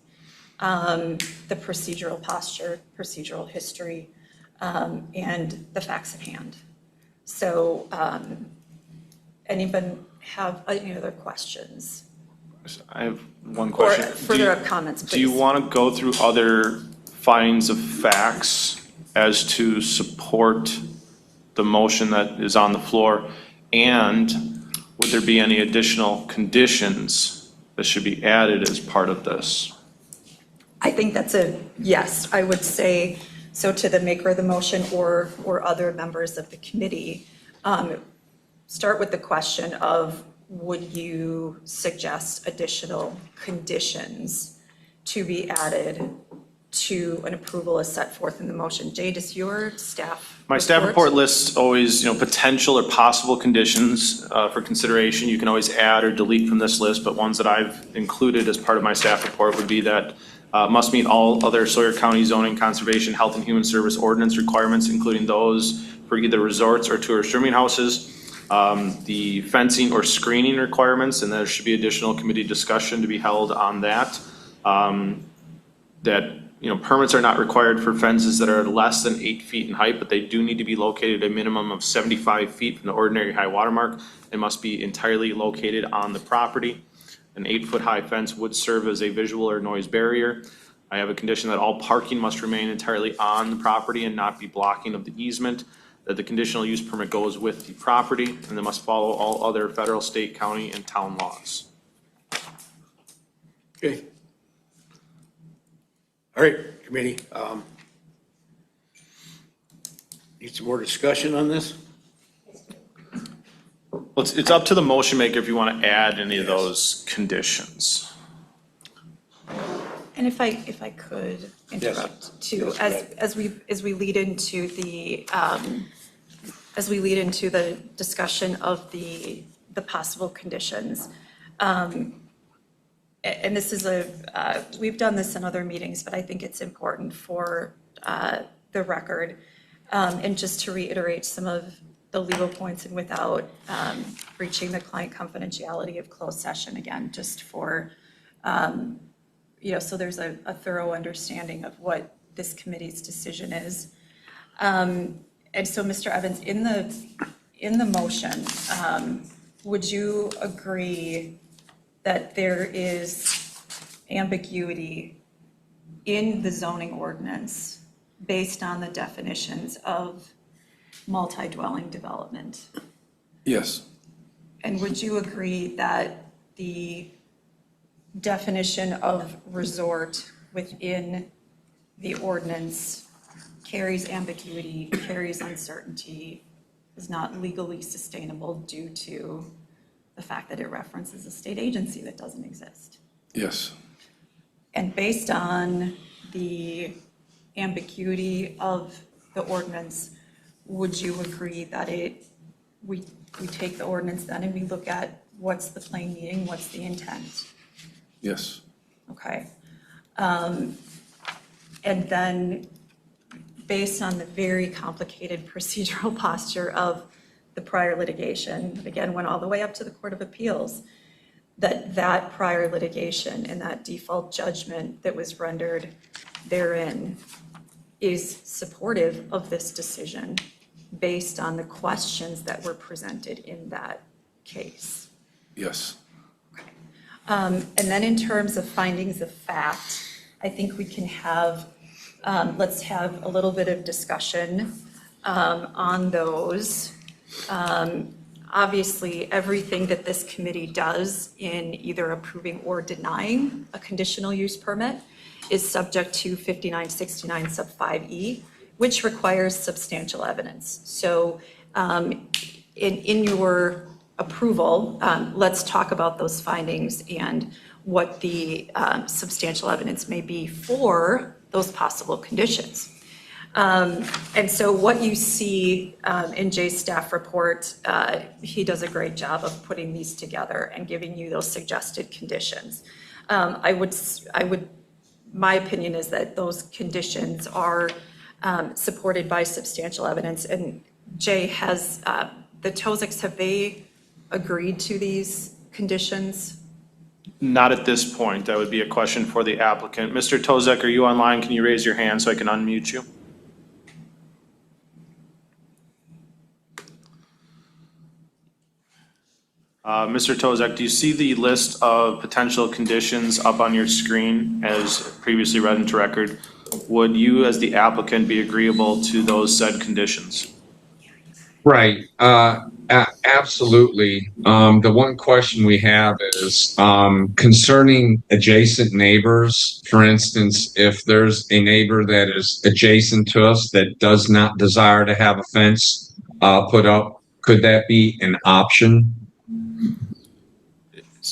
S15: the procedural posture, procedural history, and the facts at hand. So anyone have any other questions?
S2: I have one question.
S15: Or further comments, please.
S2: Do you want to go through other findings of facts as to support the motion that is on the floor? And would there be any additional conditions that should be added as part of this?
S15: I think that's a yes. I would say so to the maker of the motion or other members of the committee. Start with the question of, would you suggest additional conditions to be added to an approval as set forth in the motion? Jay, does your staff?
S2: My staff report lists always, potential or possible conditions for consideration. You can always add or delete from this list, but ones that I've included as part of my staff report would be that must meet all other Sawyer County zoning, conservation, health, and human service ordinance requirements, including those for either resorts or tourist streaming houses. The fencing or screening requirements, and there should be additional committee discussion to be held on that. That permits are not required for fences that are less than 8 feet in height, but they do need to be located a minimum of 75 feet from the ordinary high water mark and must be entirely located on the property. An 8-foot high fence would serve as a visual or noise barrier. I have a condition that all parking must remain entirely on the property and not be blocking of the easement. That the conditional use permit goes with the property, and they must follow all other federal, state, county, and town laws.
S1: Okay. All right, committee. Need some more discussion on this?
S2: Well, it's up to the motion maker if you want to add any of those conditions.
S15: And if I could interrupt too, as we lead into the discussion of the possible conditions, and this is we've done this in other meetings, but I think it's important for the record, and just to reiterate some of the legal points and without breaching the client confidentiality of closed session again, just for so there's a thorough understanding of what this committee's decision is. And so, Mr. Evans, in the motion, would you agree that there is ambiguity in the zoning ordinance based on the definitions of multi-dwelling development?
S8: Yes.
S15: And would you agree that the definition of resort within the ordinance carries ambiguity, carries uncertainty, is not legally sustainable due to the fact that it references a state agency that doesn't exist.
S8: Yes.
S15: And based on the ambiguity of the ordinance, would you agree that we take the ordinance then and we look at what's the plain meaning, what's the intent?
S8: Yes.
S15: Okay. And then based on the very complicated procedural posture of the prior litigation, that again went all the way up to the Court of Appeals, that prior litigation and that default judgment that was rendered therein is supportive of this decision based on the questions that were presented in that case.
S8: Yes.
S15: And then in terms of findings of fact, I think we can have, let's have a little bit of discussion on those. Obviously, everything that this committee does in either approving or denying a conditional use permit is subject to 5969 sub 5E, which requires substantial evidence. So in your approval, let's talk about those findings and what the substantial evidence may be for those possible conditions. And so what you see in Jay's staff report, he does a great job of putting these together and giving you those suggested conditions. My opinion is that those conditions are supported by substantial evidence. And Jay, has the Tozics, have they agreed to these conditions?
S2: Not at this point. That would be a question for the applicant. Mr. Tozek, are you online? Can you raise your hand so I can unmute you? Mr. Tozek, do you see the list of potential conditions up on your screen as previously read into record? Would you, as the applicant, be agreeable to those said conditions?
S10: Right. Absolutely. The one question we have is concerning adjacent neighbors. For instance, if there's a neighbor that is adjacent to us that does not desire to have a fence put up, could that be an option?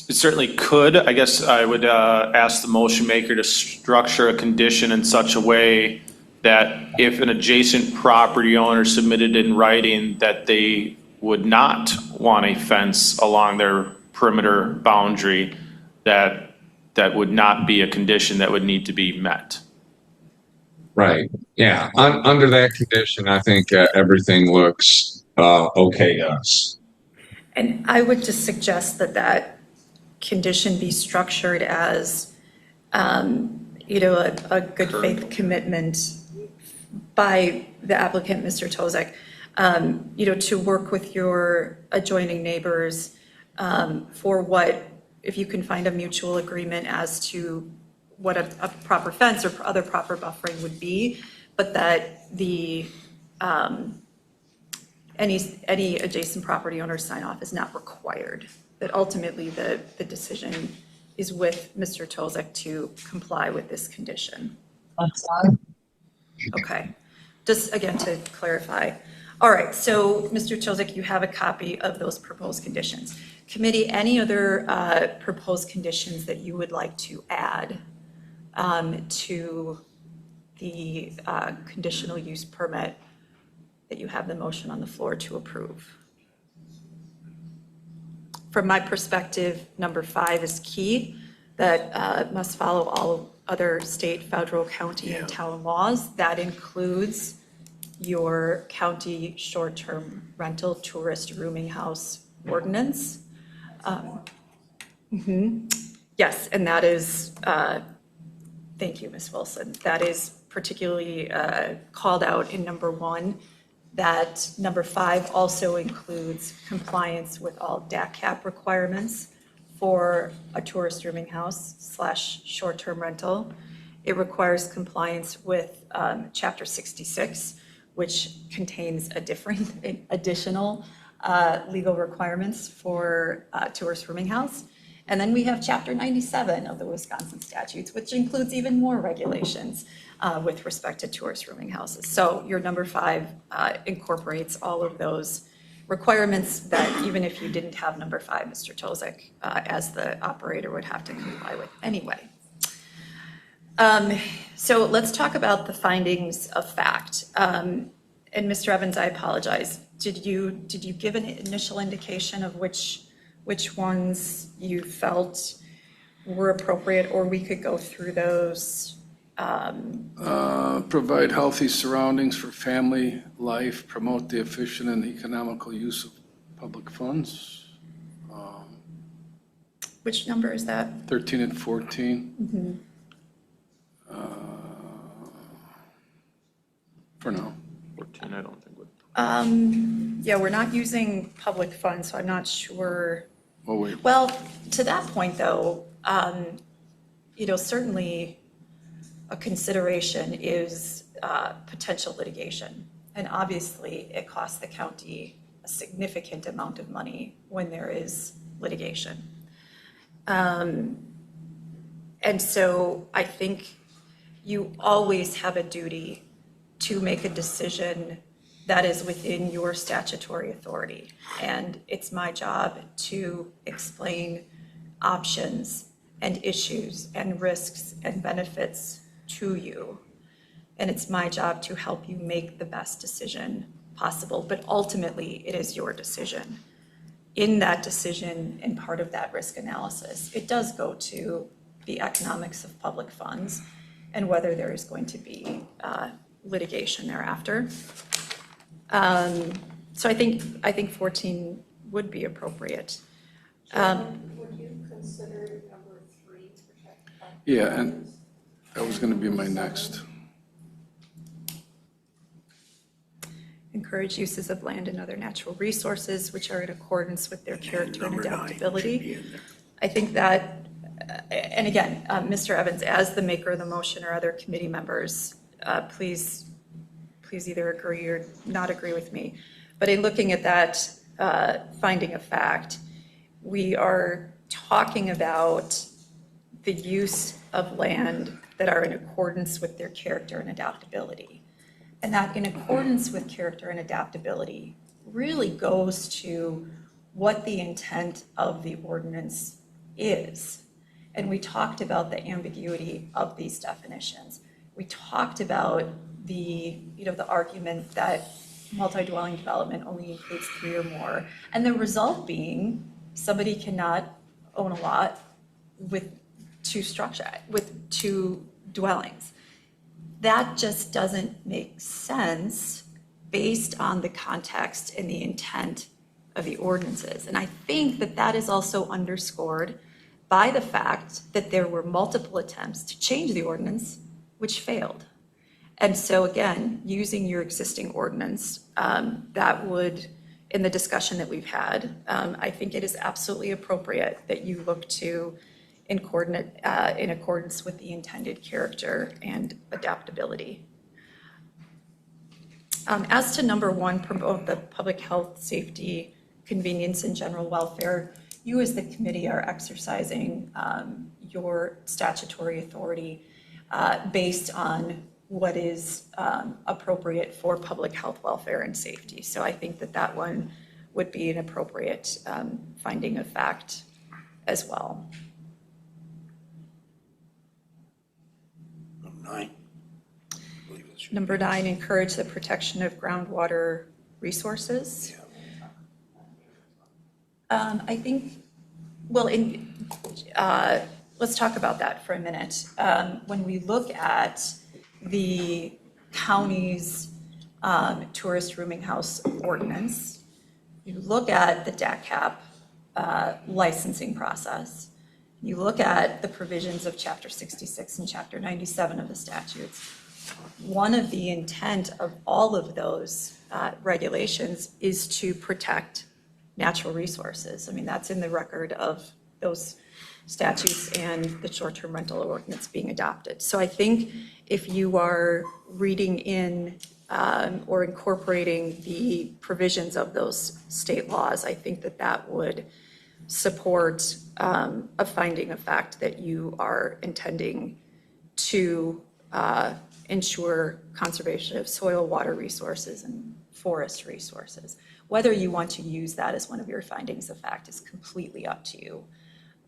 S2: It certainly could. I guess I would ask the motion maker to structure a condition in such a way that if an adjacent property owner submitted in writing that they would not want a fence along their perimeter boundary, that would not be a condition that would need to be met.
S10: Right. Yeah. Under that condition, I think everything looks okay to us.
S15: And I would just suggest that condition be structured as, a good faith commitment by the applicant, Mr. Tozek, to work with your adjoining neighbors for what, if you can find a mutual agreement as to what a proper fence or other proper buffering would be, but that the any adjacent property owner sign off is not required. That ultimately the decision is with Mr. Tozek to comply with this condition.
S4: That's fine.
S15: Okay, just again to clarify. All right, so Mr. Tozek, you have a copy of those proposed conditions. Committee, any other proposed conditions that you would like to add to the conditional use permit that you have the motion on the floor to approve? From my perspective, number 5 is key, that must follow all other state, federal, county, and town laws. That includes your county short-term rental tourist rooming house ordinance. Yes, and that is, thank you, Ms. Wilson. That is particularly called out in number 1. That number 5 also includes compliance with all DAC cap requirements for a tourist rooming house / short-term rental. It requires compliance with Chapter 66, which contains additional legal requirements for tourist rooming house. And then we have Chapter 97 of the Wisconsin statutes, which includes even more regulations with respect to tourist rooming houses. So your number 5 incorporates all of those requirements that even if you didn't have number 5, Mr. Tolzek, as the operator would have to comply with anyway. So let's talk about the findings of fact. And Mr. Evans, I apologize. Did you give an initial indication of which ones you felt were appropriate, or we could go through those?
S8: Provide healthy surroundings for family life, promote the efficient and economical use of public funds.
S15: Which number is that?
S8: 13 and 14.
S15: Mm-hmm.
S8: For now.
S2: 14, I don't think would.
S15: Yeah, we're not using public funds, so I'm not sure.
S8: Oh, wait.
S15: Well, to that point, though, certainly a consideration is potential litigation. And obviously, it costs the county a significant amount of money when there is litigation. And so I think you always have a duty to make a decision that is within your statutory authority. And it's my job to explain options and issues and risks and benefits to you. And it's my job to help you make the best decision possible, but ultimately it is your decision. In that decision and part of that risk analysis, it does go to the economics of public funds and whether there is going to be litigation thereafter. So I think 14 would be appropriate.
S5: Would you consider number 3 protect?
S8: Yeah, and that was going to be my next.
S15: Encourage uses of land and other natural resources which are in accordance with their character and adaptability. I think that, and again, Mr. Evans, as the maker of the motion or other committee members, please either agree or not agree with me. But in looking at that finding of fact, we are talking about the use of land that are in accordance with their character and adaptability. And that in accordance with character and adaptability really goes to what the intent of the ordinance is. And we talked about the ambiguity of these definitions. We talked about the argument that multi-dwelling development only includes 3 or more. And the result being somebody cannot own a lot with 2 dwellings. That just doesn't make sense based on the context and the intent of the ordinances. And I think that is also underscored by the fact that there were multiple attempts to change the ordinance, which failed. And so again, using your existing ordinance, that would, in the discussion that we've had, I think it is absolutely appropriate that you look to in accordance with the intended character and adaptability. As to number 1, promote the public health, safety, convenience, and general welfare, you as the committee are exercising your statutory authority based on what is appropriate for public health, welfare, and safety. So I think that one would be an appropriate finding of fact as well.
S1: 9.
S15: Number 9, encourage the protection of groundwater resources. I think, well, let's talk about that for a minute. When we look at the county's tourist rooming house ordinance, you look at the DACCAP licensing process, you look at the provisions of Chapter 66 and Chapter 97 of the statutes. One of the intent of all of those regulations is to protect natural resources. I mean, that's in the record of those statutes and the short-term rental ordinance being adopted. So I think if you are reading in or incorporating the provisions of those state laws, I think that would support a finding of fact that you are intending to ensure conservation of soil, water resources, and forest resources. Whether you want to use that as one of your findings of fact is completely up to you.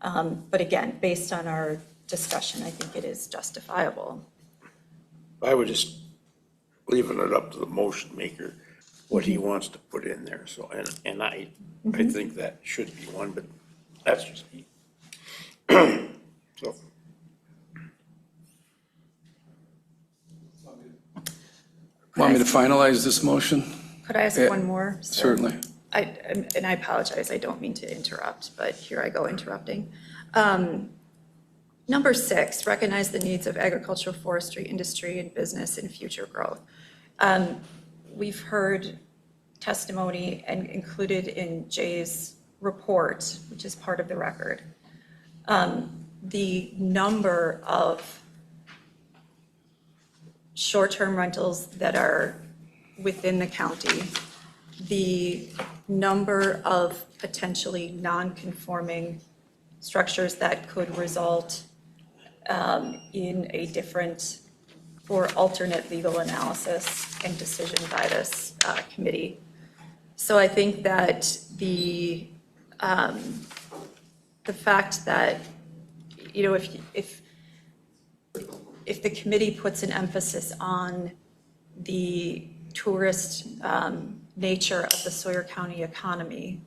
S15: But again, based on our discussion, I think it is justifiable.
S1: I would just leaving it up to the motion maker, what he wants to put in there. So, and I think that should be one, but that's just me. So.
S8: Want me to finalize this motion?
S15: Could I ask one more? So
S8: Certainly.
S15: And I apologize, I don't mean to interrupt, but here I go interrupting. Number 6, recognize the needs of agricultural, forestry, industry, and business in future growth. We've heard testimony and included in Jay's report, which is part of the record, the number of short-term rentals that are within the county, the number of potentially non-conforming structures that could result in a different or alternate legal analysis and decision by this committee. So I think that the fact that, you know, if the committee puts an emphasis on the tourist nature of the Sawyer County economy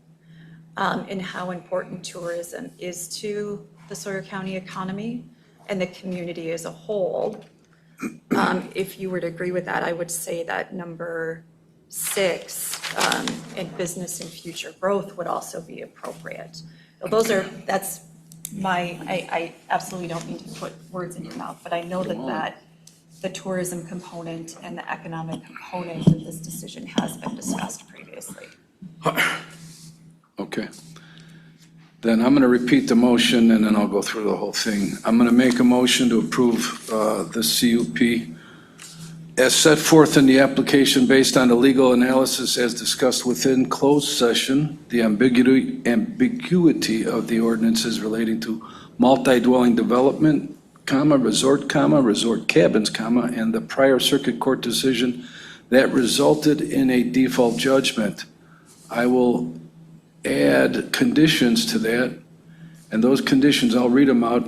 S15: and how important tourism is to the Sawyer County economy and the community as a whole, if you were to agree with that, I would say that number 6, in business and future growth would also be appropriate. That's I absolutely don't mean to put words in your mouth, but I know that the tourism component and the economic component of this decision has been discussed previously.
S8: Okay. Then I'm going to repeat the motion and then I'll go through the whole thing. I'm going to make a motion to approve the CUP as set forth in the application based on the legal analysis as discussed within closed session, the ambiguity of the ordinances relating to multi-dwelling development, resort cabins, and the prior circuit court decision that resulted in a default judgment. I will add conditions to that, and those conditions, I'll read them out.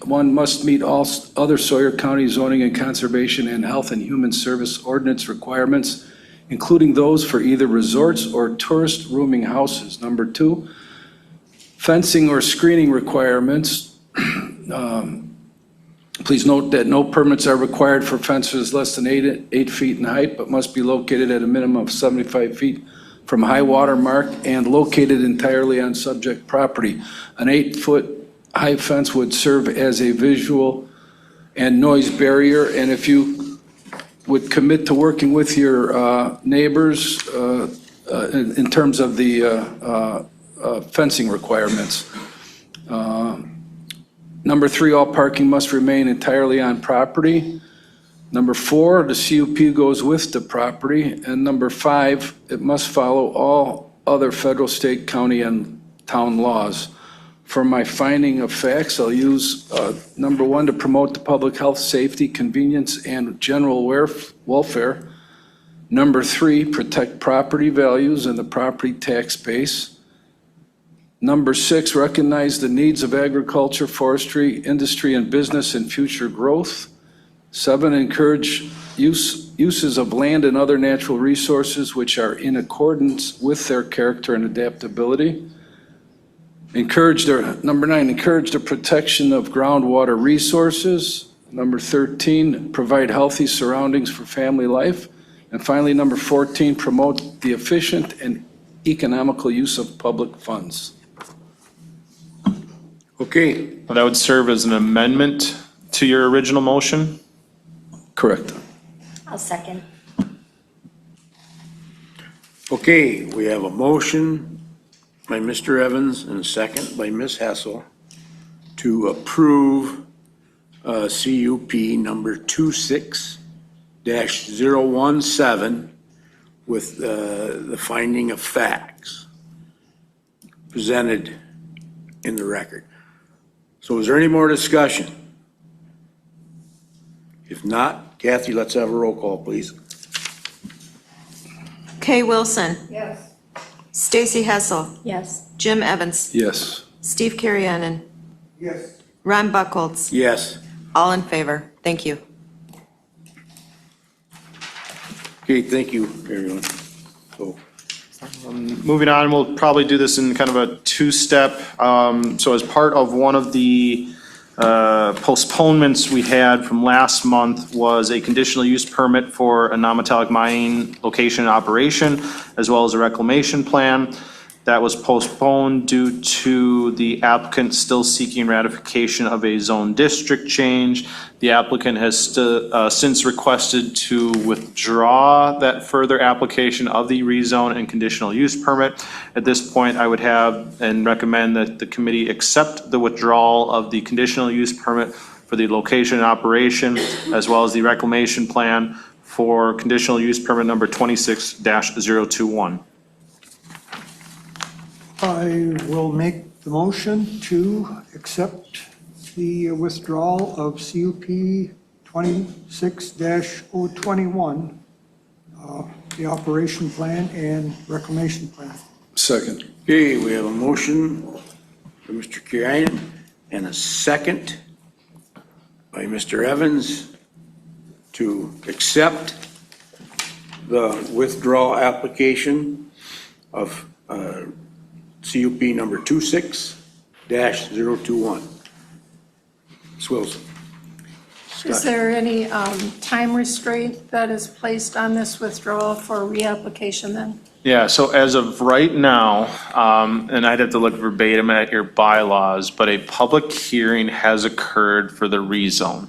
S8: 1, must meet all other Sawyer County zoning and conservation and health and human service ordinance requirements, including those for either resorts or tourist rooming houses. Number 2, fencing or screening requirements. Please note that no permits are required for fences less than 8 feet in height, but must be located at a minimum of 75 feet from high water mark and located entirely on subject property. An 8-foot high fence would serve as a visual and noise barrier, and if you would commit to working with your neighbors in terms of the fencing requirements. Number 3, all parking must remain entirely on property. Number 4, the CUP goes with the property. And number 5, it must follow all other federal, state, county, and town laws. For my finding of facts, I'll use number 1, to promote the public health, safety, convenience, and general welfare. Number 3, protect property values and the property tax base. Number 6, recognize the needs of agriculture, forestry, industry, and business in future growth. 7, encourage uses of land and other natural resources which are in accordance with their character and adaptability. Number 9, encourage the protection of groundwater resources. Number 13, provide healthy surroundings for family life. And finally, number 14, promote the efficient and economical use of public funds.
S1: Okay.
S2: Well, that would serve as an amendment to your original motion?
S8: Correct.
S9: I'll second.
S1: Okay, we have a motion by Mr. Evans and a second by Ms. Hessel to approve CUP number 26-017 with the finding of facts presented in the record. So is there any more discussion? If not, Kathy, let's have a roll call, please.
S3: Kay Wilson.
S5: Yes.
S3: Stacy Hessel.
S9: Yes.
S3: Jim Evans.
S8: Yes.
S3: Steve Carriennen.
S4: Yes.
S3: Ron Buckholz.
S1: Yes.
S3: All in favor. Thank you.
S1: Okay, thank you, everyone. So,
S2: Moving on, we'll probably do this in kind of a two-step. So as part of one of the postponements we had from last month was a conditional use permit for a non-metallic mining location and operation, as well as a reclamation plan. That was postponed due to the applicant still seeking ratification of a zone district change. The applicant has since requested to withdraw that further application of the rezone and conditional use permit. At this point, I would have and recommend that the committee accept the withdrawal of the conditional use permit for the location and operation, as well as the reclamation plan for conditional use permit number 26-021.
S4: I will make the motion to accept the withdrawal of CUP 26-021, the operation plan and reclamation plan.
S8: Second.
S1: okay, we have a motion by Mr. Kirian and a second by Mr. Evans to accept the withdrawal application of CUP number 26-021. Ms. Wilson.
S5: Is there any time restraint that is placed on this withdrawal for reapplication then?
S2: Yeah, so as of right now, and I'd have to look verbatim at your bylaws, but a public hearing has occurred for the rezone.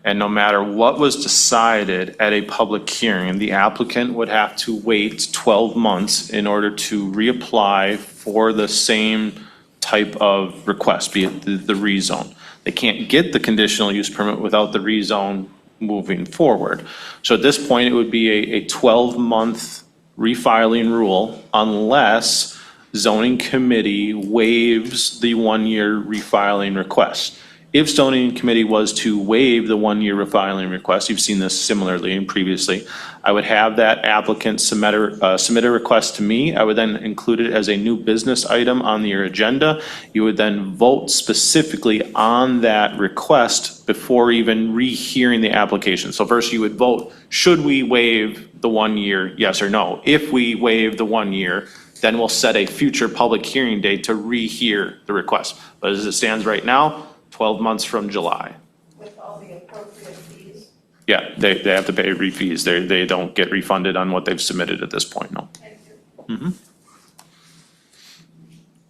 S2: And no matter what was decided at a public hearing, the applicant would have to wait 12 months in order to reapply for the same type of request, be it the rezone. They can't get the conditional use permit without the rezone moving forward. So at this point, it would be a 12-month refiling rule unless zoning committee waives the 1-year refiling request. If zoning committee was to waive the 1-year refiling request, you've seen this similarly and previously, I would have that applicant submit a request to me. I would then include it as a new business item on your agenda. You would then vote specifically on that request before even rehearing the application. So first you would vote, should we waive the 1 year, yes or no? If we waive the 1 year, then we'll set a future public hearing date to rehear the request. But as it stands right now, 12 months from July.
S5: With all the appropriate fees?
S2: Yeah, they have to pay fees. They don't get refunded on what they've submitted at this point, no.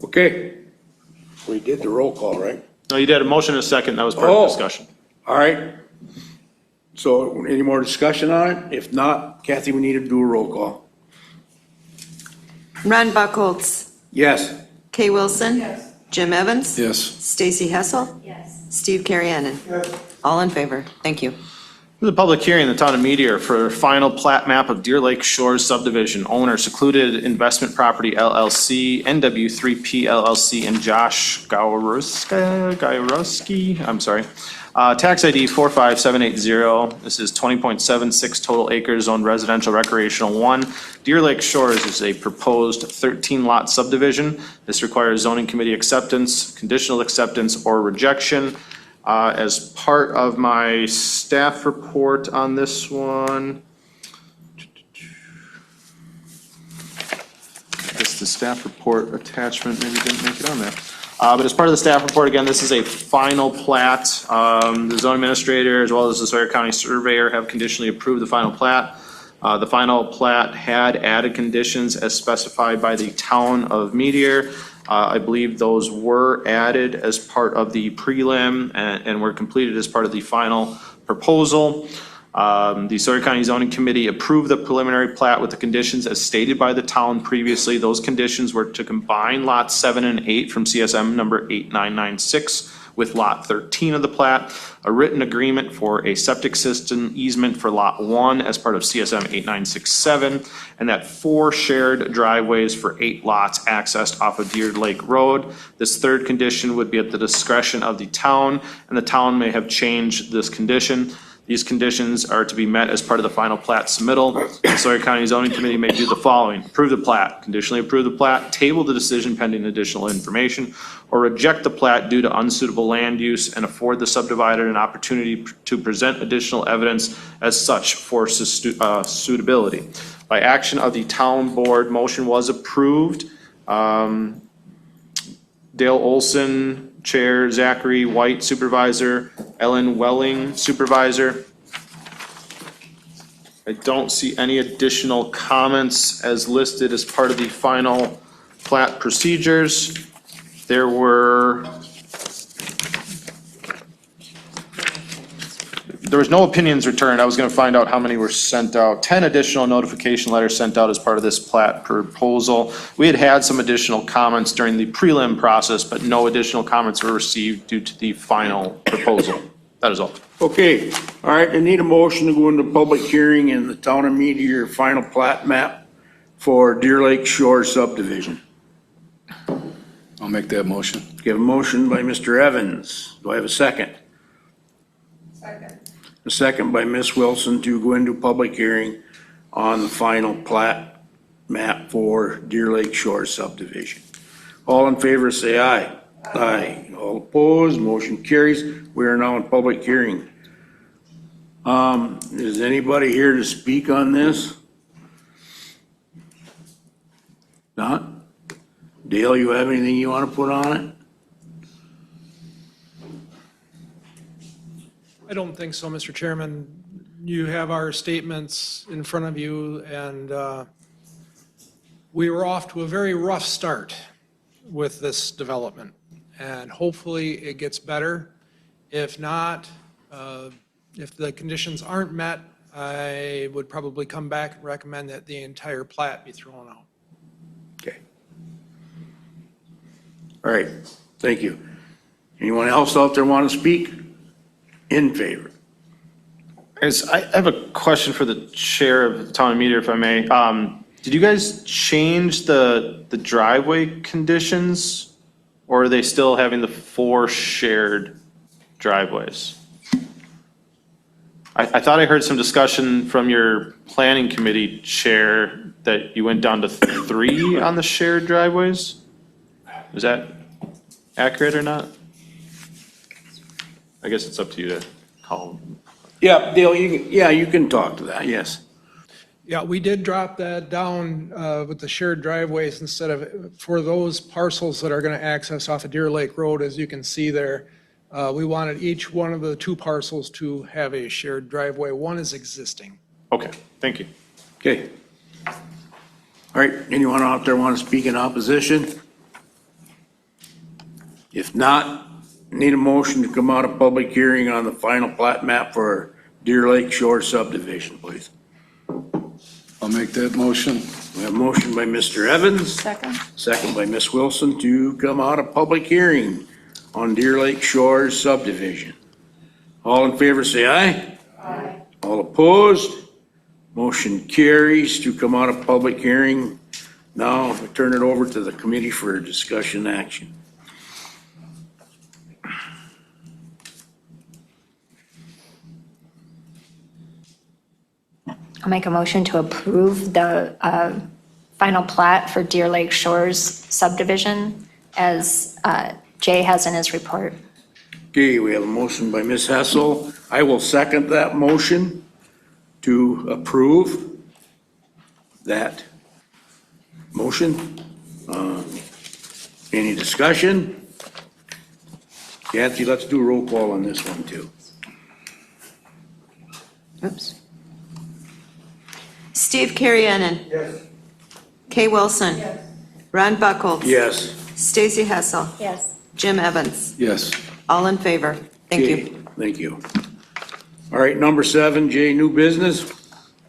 S1: Okay, we did the roll call, right?
S2: No, you did a motion and a second, that was part of the discussion.
S1: All right. So any more discussion on it? If not, Kathy, we need to do a roll call.
S3: Ron Buckholz.
S1: Yes.
S3: Kay Wilson.
S5: Yes.
S3: Jim Evans.
S8: Yes.
S3: Stacy Hessel.
S9: Yes.
S3: Steve Carriennen. All in favor. Thank you.
S2: This is a public hearing in the town of Meteor for final plat map of Deer Lake Shores subdivision. Owner Secluded Investment Property LLC, NW3P LLC, and Josh Gajewski, I'm sorry. Tax ID 45780. This is 20.76 total acres zoned residential recreational 1. Deer Lake Shores is a proposed 13-lot subdivision. This requires zoning committee acceptance, conditional acceptance, or rejection. As part of my staff report on this one, I guess the staff report attachment maybe didn't make it on there. But as part of the staff report, again, this is a final plat. The zoning administrator as well as the Sawyer County surveyor have conditionally approved the final plat. The final plat had added conditions as specified by the town of Meteor. I believe those were added as part of the prelim and were completed as part of the final proposal. The Sawyer County Zoning Committee approved the preliminary plat with the conditions as stated by the town previously. Those conditions were to combine lots 7 and 8 from CSM number 8996 with Lot 13 of the plat, a written agreement for a septic system easement for Lot 1 as part of CSM 8967, and that 4 shared driveways for 8 lots accessed off of Deer Lake Road. This third condition would be at the discretion of the town, and the town may have changed this condition. These conditions are to be met as part of the final plat submittal. The Sawyer County Zoning Committee may do the following: approve the plat, conditionally approve the plat, table the decision pending additional information, or reject the plat due to unsuitable land use and afford the subdivider an opportunity to present additional evidence as such for suitability. By action of the town board, motion was approved. Dale Olson, Chair, Zachary White, Supervisor, Ellen Welling, Supervisor. I don't see any additional comments as listed as part of the final plat procedures. There was no opinions returned. I was gonna find out how many were sent out. 10 additional notification letters sent out as part of this plat proposal. We had some additional comments during the prelim process, but no additional comments were received due to the final proposal. That is all.
S1: Okay, all right, I need a motion to go into public hearing in the Town of Meteor final plat map for Deer Lake Shore subdivision.
S8: I'll make that motion.
S1: We have a motion by Mr. Evans. Do I have a second?
S5: Second.
S1: A second by Ms. Wilson to go into public hearing on the final plat map for Deer Lake Shore subdivision. All in favor, say aye. Aye. All opposed, motion carries. We are now in public hearing. Is anybody here to speak on this? Not? Dale, you have anything you want to put on it?
S16: I don't think so, Mr. Chairman. You have our statements in front of you, and we were off to a very rough start with this development, and hopefully it gets better. If not, if the conditions aren't met, I would probably come back and recommend that the entire plat be thrown out.
S1: Okay. All right, thank you. Anyone else out there want to speak? In favor.
S2: I have a question for the chair of the town meter, if I may. Did you guys change the driveway conditions, or are they still having the 4 shared driveways? I thought I heard some discussion from your planning committee chair that you went down to 3 on the shared driveways. Is that accurate or not? I guess it's up to you to call them.
S1: Yeah, Dale, you can talk to that, yes.
S16: Yeah, we did drop that down with the shared driveways instead of, for those parcels that are going to access off of Deer Lake Road, as you can see there, we wanted each one of the 2 parcels to have a shared driveway. One is existing.
S2: Okay, thank you.
S1: Okay. All right, anyone out there want to speak in opposition? If not, need a motion to come out of public hearing on the final plat map for Deer Lake Shore subdivision, please.
S8: I'll make that motion.
S1: We have a motion by Mr. Evans.
S5: Second.
S1: Second by Ms. Wilson to come out of public hearing on Deer Lake Shores subdivision. All in favor, say aye. Aye. All opposed? Motion carries to come out of public hearing. Now, we turn it over to the committee for discussion action.
S9: I'll make a motion to approve the final plat for Deer Lake Shores subdivision as Jay has in his report.
S1: Okay, we have a motion by Ms. Hessel. I will second that motion to approve that motion. Any discussion? Kathy, let's do a roll call on this one too.
S3: Oops. Steve Carriennen.
S4: Yes.
S3: Kay Wilson.
S5: Yes.
S3: Ron Buckles.
S1: Yes.
S3: Stacy Hessel.
S9: Yes.
S3: Jim Evans.
S8: Yes.
S3: All in favor. Thank
S1: Okay,
S3: you.
S1: Thank you. All right, number 7, Jay, new business.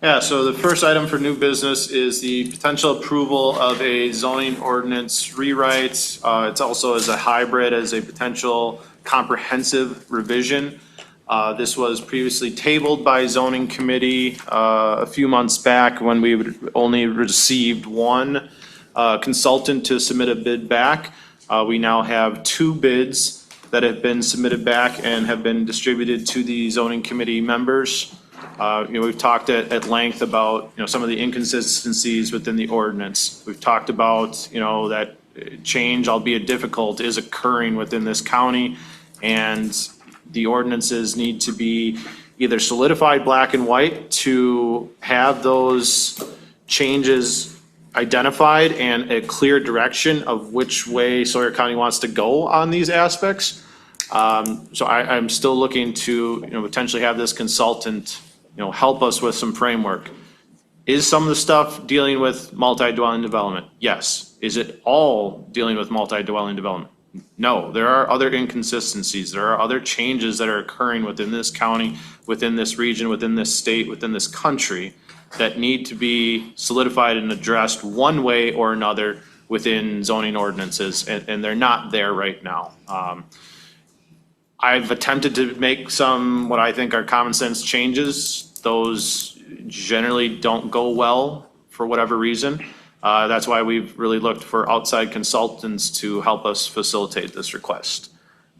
S2: Yeah, so the first item for new business is the potential approval of a zoning ordinance rewrite. It's also as a hybrid, as a potential comprehensive revision. This was previously tabled by zoning committee a few months back when we only received one consultant to submit a bid back. We now have 2 bids that have been submitted back and have been distributed to the zoning committee members. We've talked at length about, some of the inconsistencies within the ordinance. We've talked about, that change, albeit difficult, is occurring within this county, and the ordinances need to be either solidified black and white to have those changes identified and a clear direction of which way Sawyer County wants to go on these aspects. So I'm still looking to, potentially have this consultant, help us with some framework. Is some of the stuff dealing with multi-dwelling development? Yes. Is it all dealing with multi-dwelling development? No, there are other inconsistencies. There are other changes that are occurring within this county, within this region, within this state, within this country that need to be solidified and addressed one way or another within zoning ordinances, and they're not there right now. I've attempted to make some, what I think are common sense changes. Those generally don't go well for whatever reason. That's why we've really looked for outside consultants to help us facilitate this request.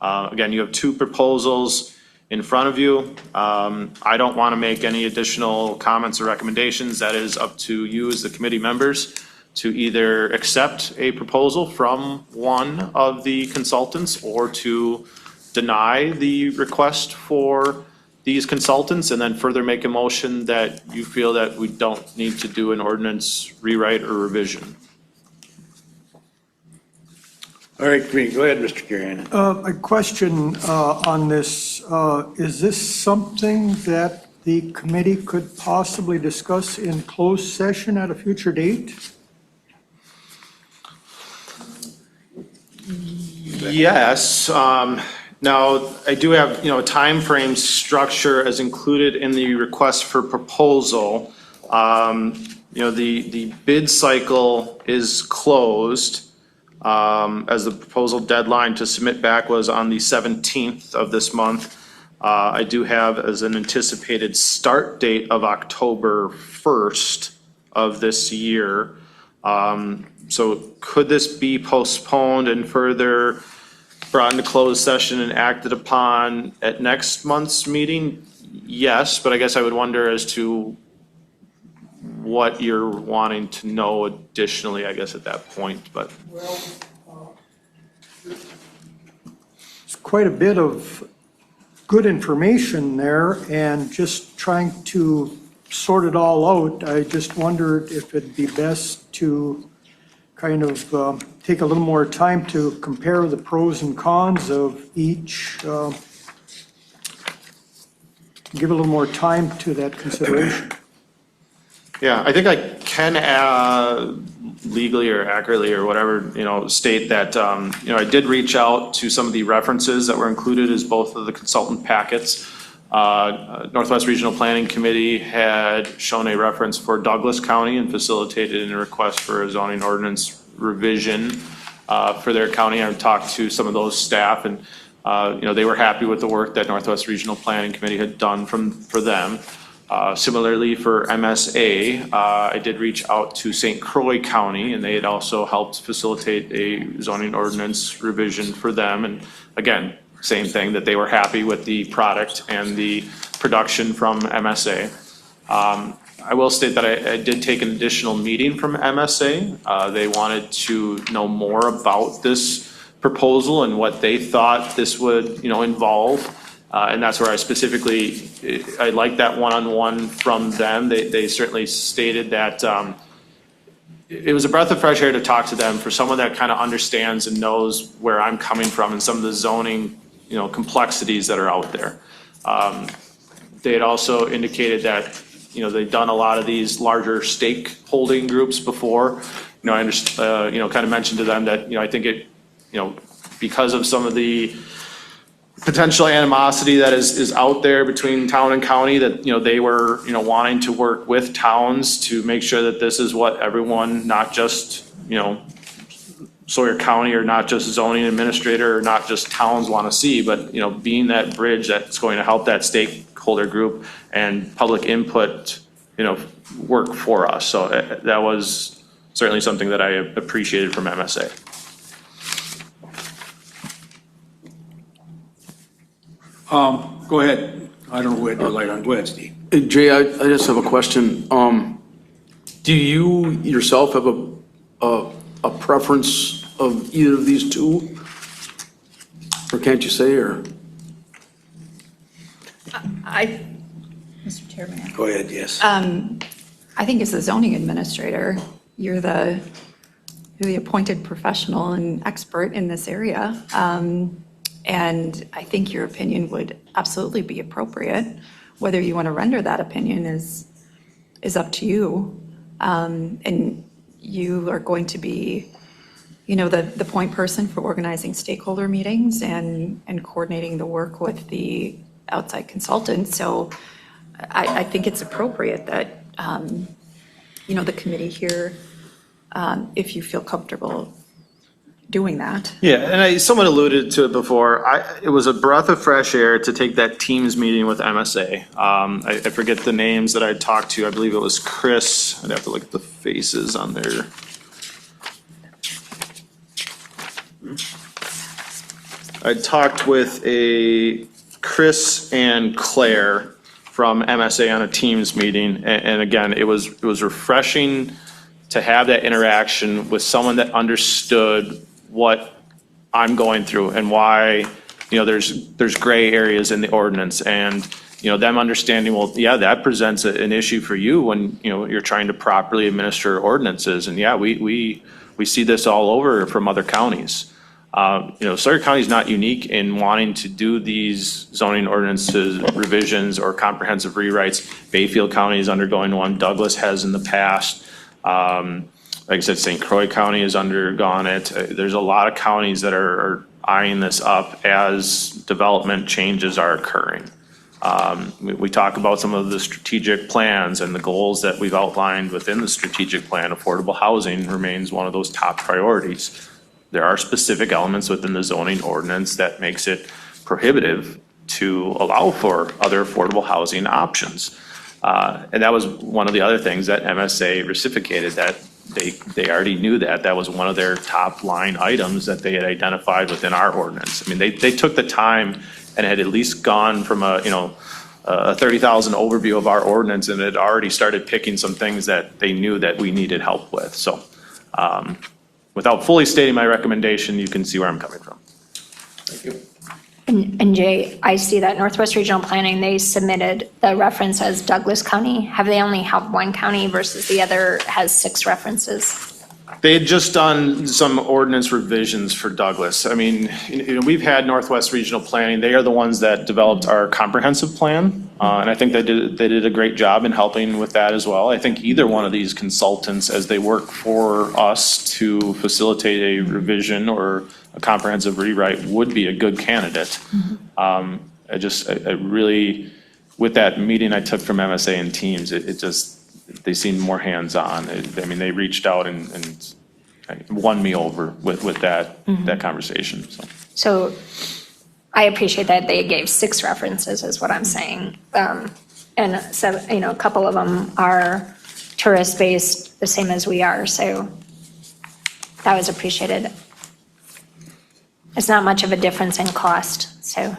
S2: Again, you have 2 proposals in front of you. I don't want to make any additional comments or recommendations. That is up to you as the committee members to either accept a proposal from one of the consultants or to deny the request for these consultants, and then further make a motion that you feel that we don't need to do an ordinance rewrite or revision.
S1: All right, committee, go ahead, Mr. Karianen.
S4: A question on this. Is this something that the committee could possibly discuss in closed session at a future date?
S2: Yes. Now, I do have, a time frame structure as included in the request for proposal. The bid cycle is closed, as the proposal deadline to submit back was on the 17th of this month. I do have as an anticipated start date of October 1st of this year. So could this be postponed and further brought into closed session and acted upon at next month's meeting? Yes, but I guess I would wonder as to what you're wanting to know additionally, I guess, at that point, but.
S4: It's quite a bit of good information there, and just trying to sort it all out, I just wondered if it'd be best to kind of take a little more time to compare the pros and cons of each, give a little more time to that consideration.
S2: Yeah, I think I can legally or accurately or whatever, state that, I did reach out to some of the references that were included as both of the consultant packets. Northwest Regional Planning Committee had shown a reference for Douglas County and facilitated a request for a zoning ordinance revision for their county. I've talked to some of those staff, and they were happy with the work that Northwest Regional Planning Committee had done for them. Similarly for MSA, I did reach out to St. Croix County, and they had also helped facilitate a zoning ordinance revision for them. And again, same thing, that they were happy with the product and the production from MSA. I will state that I did take an additional meeting from MSA. They wanted to know more about this proposal and what they thought this would, involve. And that's where I like that one-on-one from them. They certainly stated that it was a breath of fresh air to talk to them, for someone that kind of understands and knows where I'm coming from and some of the zoning, complexities that are out there. They had also indicated that, they've done a lot of these larger stakeholding groups before. I understand, kind of mentioned to them that, I think it, because of some of the potential animosity that is out there between town and county, that, they were, wanting to work with towns to make sure that this is what everyone, not just, Sawyer County or not just zoning administrator or not just towns want to see, but, being that bridge that's going to help that stakeholder group and public input, work for us. So that was certainly something that I appreciated from MSA.
S1: Go ahead. I don't know who had your light on. Go ahead, Steve.
S17: Hey, Jay, I just have a question. Do you yourself have a preference of either of these two? Or can't you say, or?
S15: Mr. Chairman.
S1: Go ahead, yes.
S15: I think as the zoning administrator, you're the appointed professional and expert in this area. And I think your opinion would absolutely be appropriate. Whether you want to render that opinion is up to you. And you are going to be, the point person for organizing stakeholder meetings and coordinating the work with the outside consultant. So I think it's appropriate that, the committee here, if you feel comfortable doing that.
S2: Yeah, and I somewhat alluded to it before. It was a breath of fresh air to take that Teams meeting with MSA. I forget the names that I talked to. I believe it was Chris. I'd have to look at the faces on there. I talked with Chris and Claire from MSA on a Teams meeting, and again, it was refreshing to have that interaction with someone that understood what I'm going through and why, there's gray areas in the ordinance, and, them understanding, well, yeah, that presents an issue for you when, you're trying to properly administer ordinances. And yeah, we see this all over from other counties. Sawyer County is not unique in wanting to do these zoning ordinances revisions or comprehensive rewrites. Bayfield County is undergoing one. Douglas has in the past. Like I said, St. Croix County has undergone it. There's a lot of counties that are eyeing this up as development changes are occurring. We talk about some of the strategic plans and the goals that we've outlined within the strategic plan. Affordable housing remains one of those top priorities. There are specific elements within the zoning ordinance that makes it prohibitive to allow for other affordable housing options. And that was one of the other things that MSA reciprocated, that they already knew that was one of their top line items that they had identified within our ordinance. I mean, they took the time and had at least gone from a 30,000 overview of our ordinance and had already started picking some things that they knew that we needed help with. So without fully stating my recommendation, you can see where I'm coming from.
S1: Thank you.
S9: And Jay, I see that Northwest Regional Planning, they submitted the reference as Douglas County. Have they only have one county versus the other has 6 references?
S2: They had just done some ordinance revisions for Douglas. I mean, we've had Northwest Regional Planning. They are the ones that developed our comprehensive plan. And I think they did a great job in helping with that as well. I think either one of these consultants, as they work for us to facilitate a revision or a comprehensive rewrite, would be a good candidate. I really, with that meeting I took from MSA and Teams, they seemed more hands-on. They reached out and won me over with that conversation.
S9: So I appreciate that they gave 6 references is what I'm saying. And so, a couple of them are tourist-based, the same as we are. So that was appreciated. It's not much of a difference in cost. So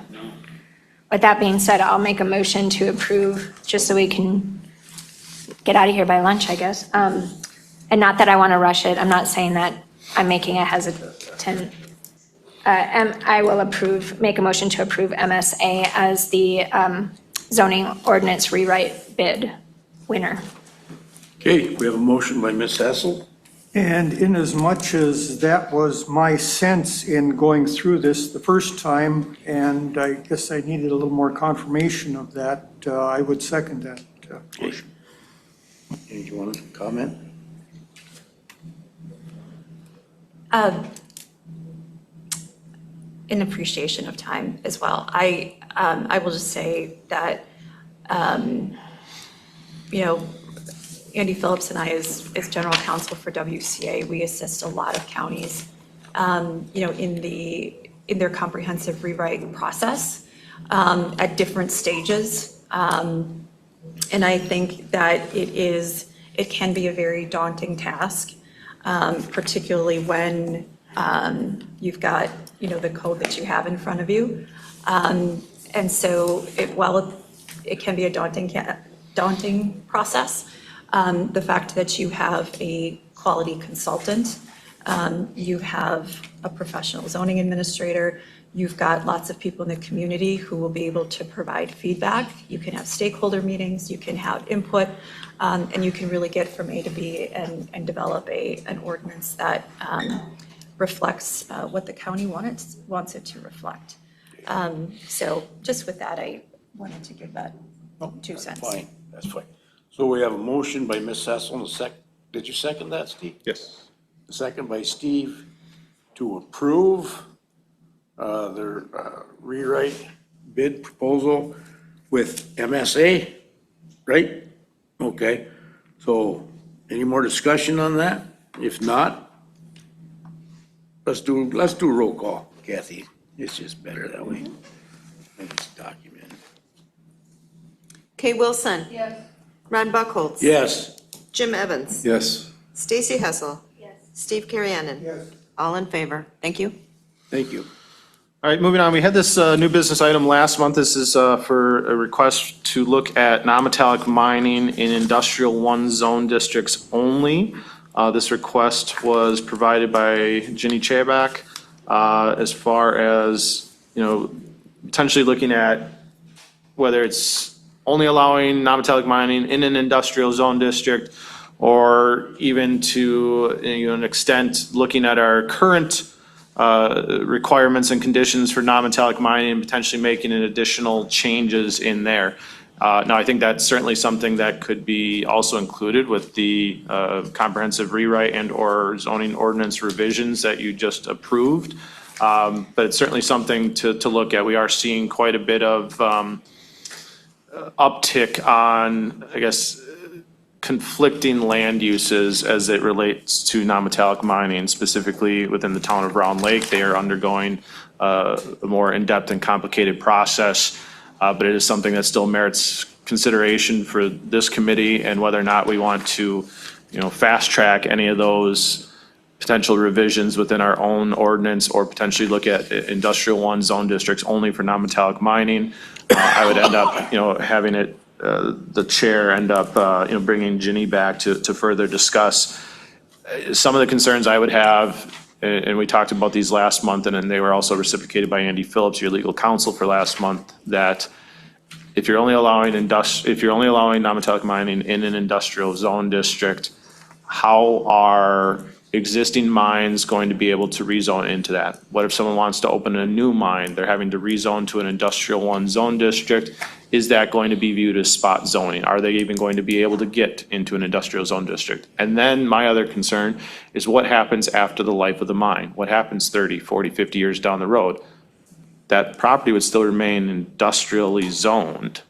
S9: with that being said, I'll make a motion to approve just so we can get out of here by lunch, I guess. And not that I want to rush it. I'm not saying that I'm making a hesitant. I will make a motion to approve MSA as the zoning ordinance rewrite bid winner.
S1: Okay, we have a motion by Ms. Hassel.
S4: And inasmuch as that was my sense in going through this the first time, and I guess I needed a little more confirmation of that, I would second that motion.
S1: Do you want to comment?
S15: In appreciation of time as well. I will just say that, Andy Phillips and I, as general counsel for WCA, we assist a lot of counties in their comprehensive rewrite process at different stages. And I think that it can be a very daunting task, particularly when you've got, the code that you have in front of you. And so while it can be a daunting process, the fact that you have a quality consultant, you have a professional zoning administrator, you've got lots of people in the community who will be able to provide feedback. You can have stakeholder meetings, you can have input, and you can really get from A to B and develop an ordinance that reflects what the county wants it to reflect. So just with that, I wanted to give that 2 cents.
S1: Fine, that's fine. So we have a motion by Ms. Hessel, did you second that, Steve?
S2: Yes.
S1: A second by Steve to approve their rewrite bid proposal with MSA, right? Okay, so any more discussion on that? If not, let's do a roll call, Kathy. It's just better that way. And it's documented.
S3: Kay Wilson.
S5: Yes.
S3: Ron Buckholz.
S1: Yes.
S3: Jim Evans.
S8: Yes.
S3: Stacy Hessel. Yes. Steve Carrianen.
S4: Yes.
S3: All in favor. Thank you.
S1: Thank you.
S2: All right, moving on. We had this new business item last month. This is for a request to look at non-metallic mining in Industrial 1 zone districts only. This request was provided by Ginny Chabak as far as, potentially looking at whether it's only allowing non-metallic mining in an industrial zone district, or even to an extent looking at our current requirements and conditions for non-metallic mining and potentially making additional changes in there. Now, I think that's certainly something that could be also included with the comprehensive rewrite and or zoning ordinance revisions that you just approved. But it's certainly something to look at. We are seeing quite a bit of uptick on, I guess, conflicting land uses as it relates to non-metallic mining, specifically within the town of Round Lake. They are undergoing a more in-depth and complicated process, but it is something that still merits consideration for this committee, and whether or not we want to, fast track any of those potential revisions within our own ordinance, or potentially look at Industrial 1 zone districts only for non-metallic mining. I would end up, having it, the chair end up, bringing Ginny back to further discuss some of the concerns I would have. And we talked about these last month, and then they were also reciprocated by Andy Phillips, your legal counsel for last month, that if you're only allowing non-metallic mining in an industrial zone district, how are existing mines going to be able to rezone into that? What if someone wants to open a new mine? They're having to rezone to an Industrial 1 zone district. Is that going to be viewed as spot zoning? Are they even going to be able to get into an industrial zone district? And then my other concern is what happens after the life of the mine? What happens 30, 40, 50 years down the road? That property would still remain industrially zoned.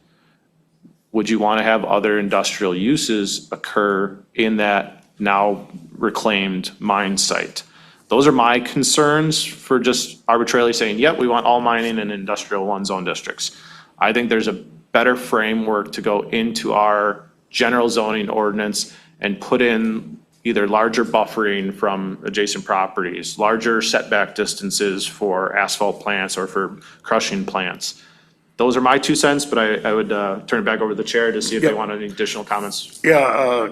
S2: Would you want to have other industrial uses occur in that now reclaimed mine site? Those are my concerns for just arbitrarily saying, yep, we want all mining in Industrial 1 zone districts. I think there's a better framework to go into our general zoning ordinance and put in either larger buffering from adjacent properties, larger setback distances for asphalt plants or for crushing plants. Those are my 2 cents, but I would turn it back over to the chair to see if they want any additional comments.
S1: Yeah,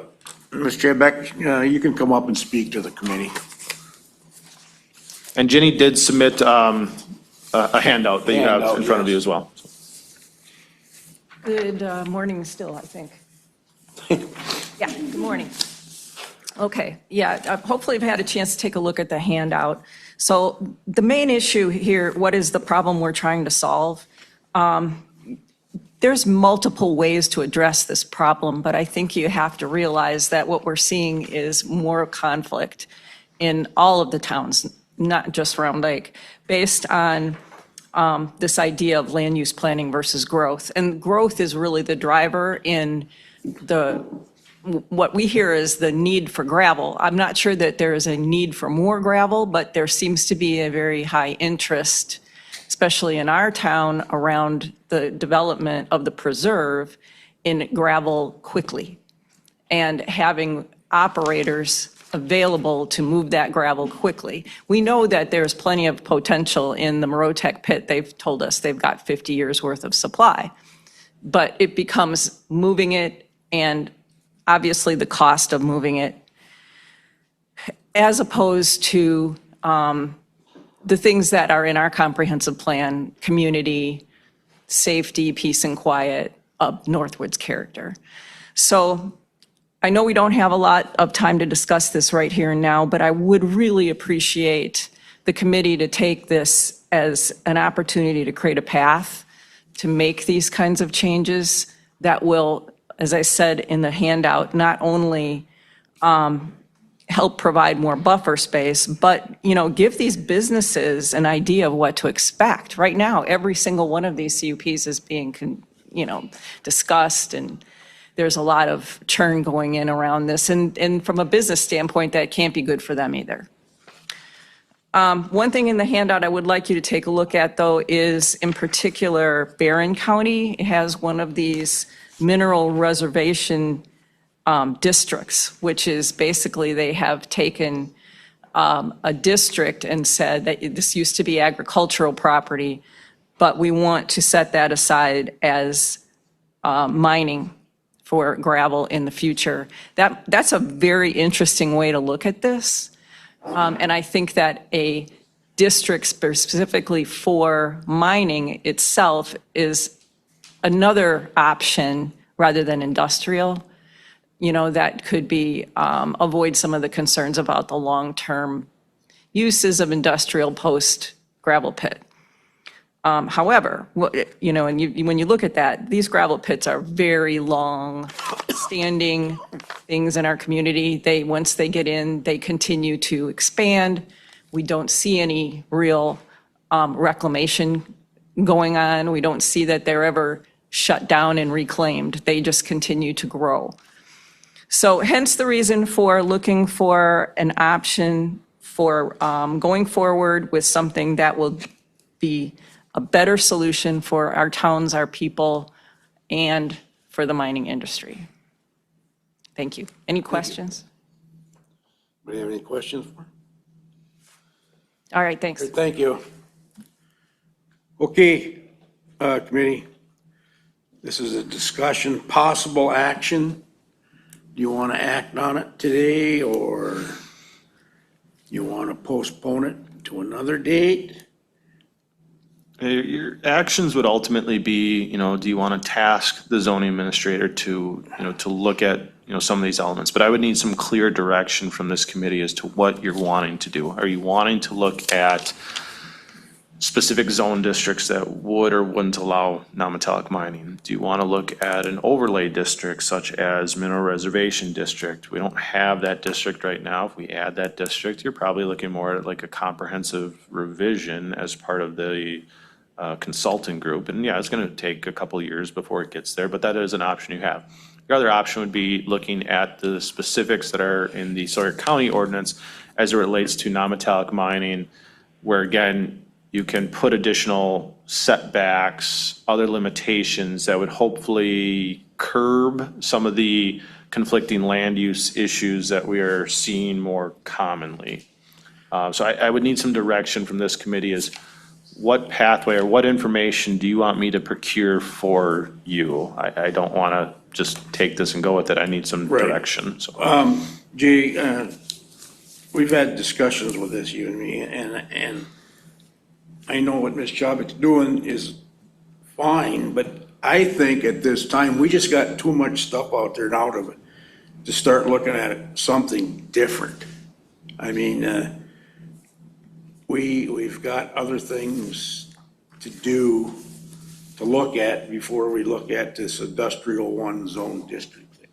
S1: Ms. Chabak, you can come up and speak to the committee.
S2: And Ginny did submit a handout that you have in front of you as well.
S6: Good morning still, I think. Yeah, good morning. Okay, yeah, hopefully I've had a chance to take a look at the handout. So the main issue here, what is the problem we're trying to solve? There's multiple ways to address this problem, but I think you have to realize that what we're seeing is more conflict in all of the towns, not just Round Lake, based on this idea of land use planning versus growth. And growth is really the driver in the what we hear is the need for gravel. I'm not sure that there is a need for more gravel, but there seems to be a very high interest, especially in our town, around the development of the preserve in gravel quickly and having operators available to move that gravel quickly. We know that there's plenty of potential in the Morotech pit. They've told us they've got 50 years worth of supply, but it becomes moving it and obviously the cost of moving it, as opposed to the things that are in our comprehensive plan: community, safety, peace and quiet, of Northwood's character. So I know we don't have a lot of time to discuss this right here and now, but I would really appreciate the committee to take this as an opportunity to create a path to make these kinds of changes that will, as I said in the handout, not only help provide more buffer space, but, give these businesses an idea of what to expect. Right now, every single one of these CUPs is being, discussed, and there's a lot of churn going in around this. And from a business standpoint, that can't be good for them either. One thing in the handout I would like you to take a look at, though, is in particular Barron County has one of these mineral reservation districts, which is basically they have taken a district and said that this used to be agricultural property, but we want to set that aside as mining for gravel in the future. That's a very interesting way to look at this. And I think that a district specifically for mining itself is another option rather than industrial, that could be, avoid some of the concerns about the long-term uses of industrial post gravel pit. However, and when you look at that, these gravel pits are very long-standing things in our community. Once they get in, they continue to expand. We don't see any real reclamation going on. We don't see that they're ever shut down and reclaimed. They just continue to grow. So hence the reason for looking for an option for going forward with something that will be a better solution for our towns, our people, and for the mining industry. Thank you. Any questions?
S1: Do you have any questions?
S6: All right, thanks.
S1: Thank you. Okay, committee, this is a discussion, possible action. Do you want to act on it today, or you want to postpone it to another date?
S2: Your actions would ultimately be, do you want to task the zoning administrator to, to look at, some of these elements? But I would need some clear direction from this committee as to what you're wanting to do. Are you wanting to look at specific zone districts that would or wouldn't allow non-metallic mining? Do you want to look at an overlay district such as mineral reservation district? We don't have that district right now. If we add that district, you're probably looking more at like a comprehensive revision as part of the consulting group. And yeah, it's going to take a couple of years before it gets there, but that is an option you have. Your other option would be looking at the specifics that are in the Sawyer County ordinance as it relates to non-metallic mining, where again, you can put additional setbacks, other limitations that would hopefully curb some of the conflicting land use issues that we are seeing more commonly. So I would need some direction from this committee as what pathway or what information do you want me to procure for you? I don't want to just take this and go with it. I need some direction. So.
S1: Jay, we've had discussions with this, you and me, and I know what Ms. Chabot's doing is fine, but I think at this time, we just got too much stuff out there and out of it to start looking at something different. I mean, we've got other things to do, to look at before we look at this industrial one zone district thing.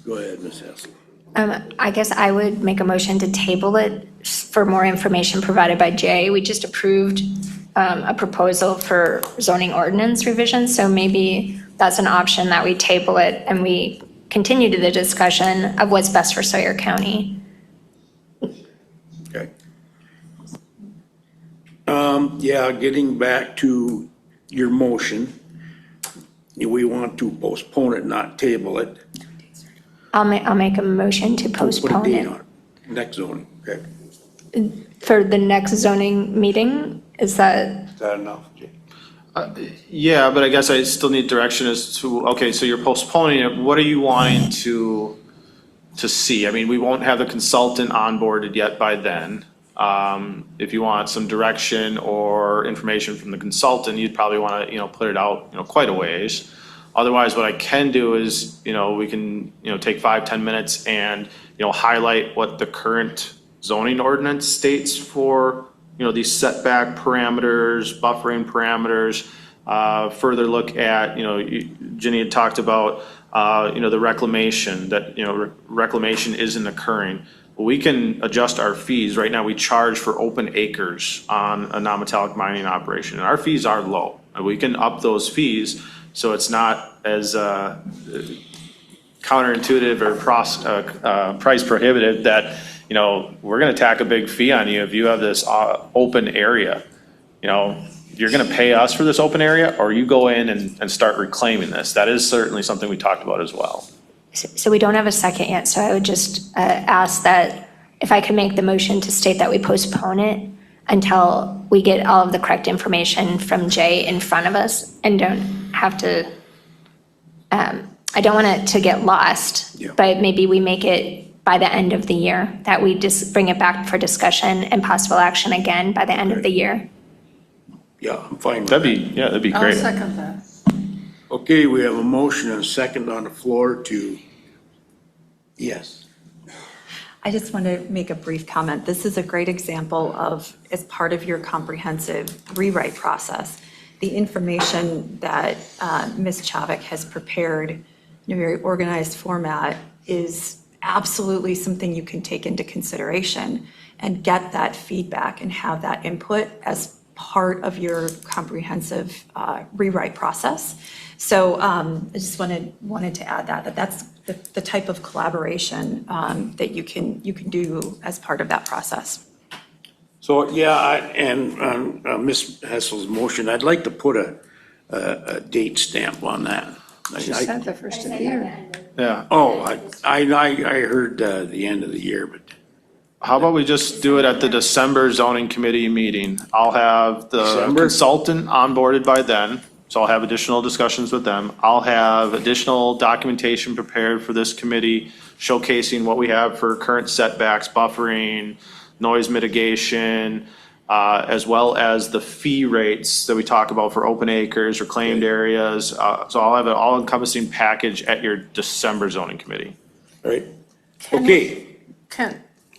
S1: Go ahead, Ms. Hessel.
S9: I guess I would make a motion to table it for more information provided by Jay. We just approved a proposal for zoning ordinance revision, so maybe that's an option that we table it and we continue to the discussion of what's best for Sawyer County.
S1: Okay. Yeah, getting back to your motion, we want to postpone it, not table it.
S9: I'll make a motion to
S1: Put a
S9: postpone
S1: date
S9: it
S1: on it. Next zoning, okay.
S9: for the next zoning meeting. Is that,
S1: Is that enough, Jay?
S2: Yeah, but I guess I still need direction as to, okay, so you're postponing it, what are you wanting to see? I mean, we won't have the consultant onboarded yet by then. If you want some direction or information from the consultant, you'd probably want to, put it out, quite a ways. Otherwise, what I can do is, we can, take 5-10 minutes and, highlight what the current zoning ordinance states for, these setback parameters, buffering parameters. Further look at, Ginny had talked about, the reclamation, that, reclamation isn't occurring. We can adjust our fees. Right now, we charge for open acres on a non-metallic mining operation, and our fees are low. And we can up those fees so it's not as counterintuitive or price prohibitive that, we're gonna tack a big fee on you if you have this open area. You're gonna pay us for this open area, or you go in and start reclaiming this. That is certainly something we talked about as well.
S9: so we don't have a second yet, so I would just ask that if I could make the motion to state that we postpone it until we get all of the correct information from Jay in front of us and don't have to, I don't want it to get lost, but maybe we make it by the end of the year, that we just bring it back for discussion and possible action again by the end of the year.
S1: Yeah, I'm fine with that.
S2: That'd be
S5: I'll
S2: great.
S5: second that.
S1: Okay, we have a motion and a second on the floor to, yes.
S15: I just want to make a brief comment. This is a great example of, as part of your comprehensive rewrite process, the information that Ms. Chavik has prepared in a very organized format is absolutely something you can take into consideration and get that feedback and have that input as part of your comprehensive rewrite process. So I just wanted to add that's the type of collaboration that you can do as part of that process.
S1: So, yeah, and Ms. Hessel's motion, I'd like to put a date stamp on that.
S5: She said the first of the year.
S2: Yeah.
S1: Oh, I heard the end of the year, but.
S2: How about we just do it at the December zoning committee meeting? I'll have the
S1: December?
S2: consultant onboarded by then, so I'll have additional discussions with them. I'll have additional documentation prepared for this committee showcasing what we have for current setbacks, buffering, noise mitigation, as well as the fee rates that we talk about for open acres, reclaimed areas. So I'll have an all-encompassing package at your December zoning committee.
S1: All right, okay,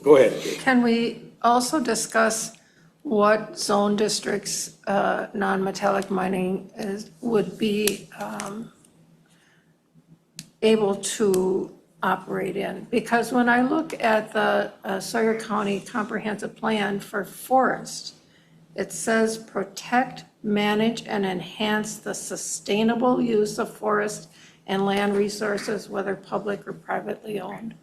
S1: go ahead. Kate.
S5: Can we also discuss what zone districts non-metallic mining would be able to operate in? Because when I look at the Sawyer County Comprehensive Plan for forest, it says protect, manage, and enhance the sustainable use of forest and land resources, whether public or privately owned.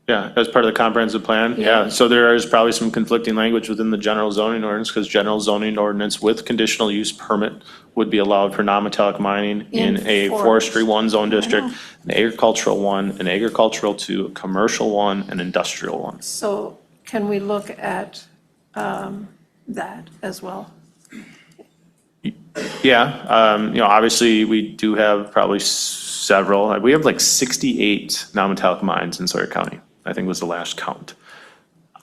S2: Yeah, as part of the comprehensive plan, yeah. So there is probably some conflicting language within the general zoning ordinance, because general zoning ordinance with conditional use permit would be allowed for non-metallic mining in a forestry 1 zone district, an agricultural 1, an agricultural 2, a commercial 1, an industrial 1.
S5: So can we look at that as well?
S2: Yeah, obviously, we do have probably several, we have like 68 non-metallic mines in Sawyer County, I think was the last count.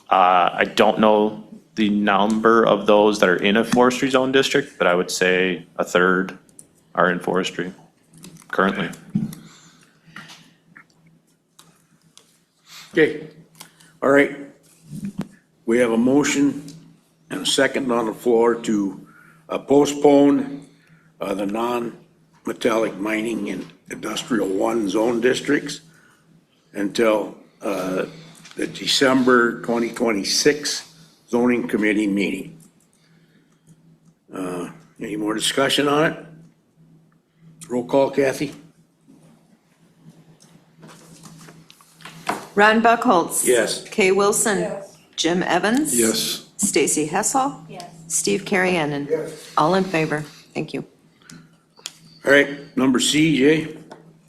S2: I don't know the number of those that are in a forestry zone district, but I would say a third are in forestry currently.
S1: Okay, all right. We have a motion and a second on the floor to postpone the non-metallic mining in industrial 1 zone districts until the December 2026 zoning committee meeting. Any more discussion on it? Roll call, Kathy?
S3: Ron Buckholz.
S1: Yes.
S3: Kay Wilson. Jim Evans.
S8: Yes.
S3: Stacy Hessel. Steve Carriennen. All in favor. Thank you.
S1: All right, number C, Jay?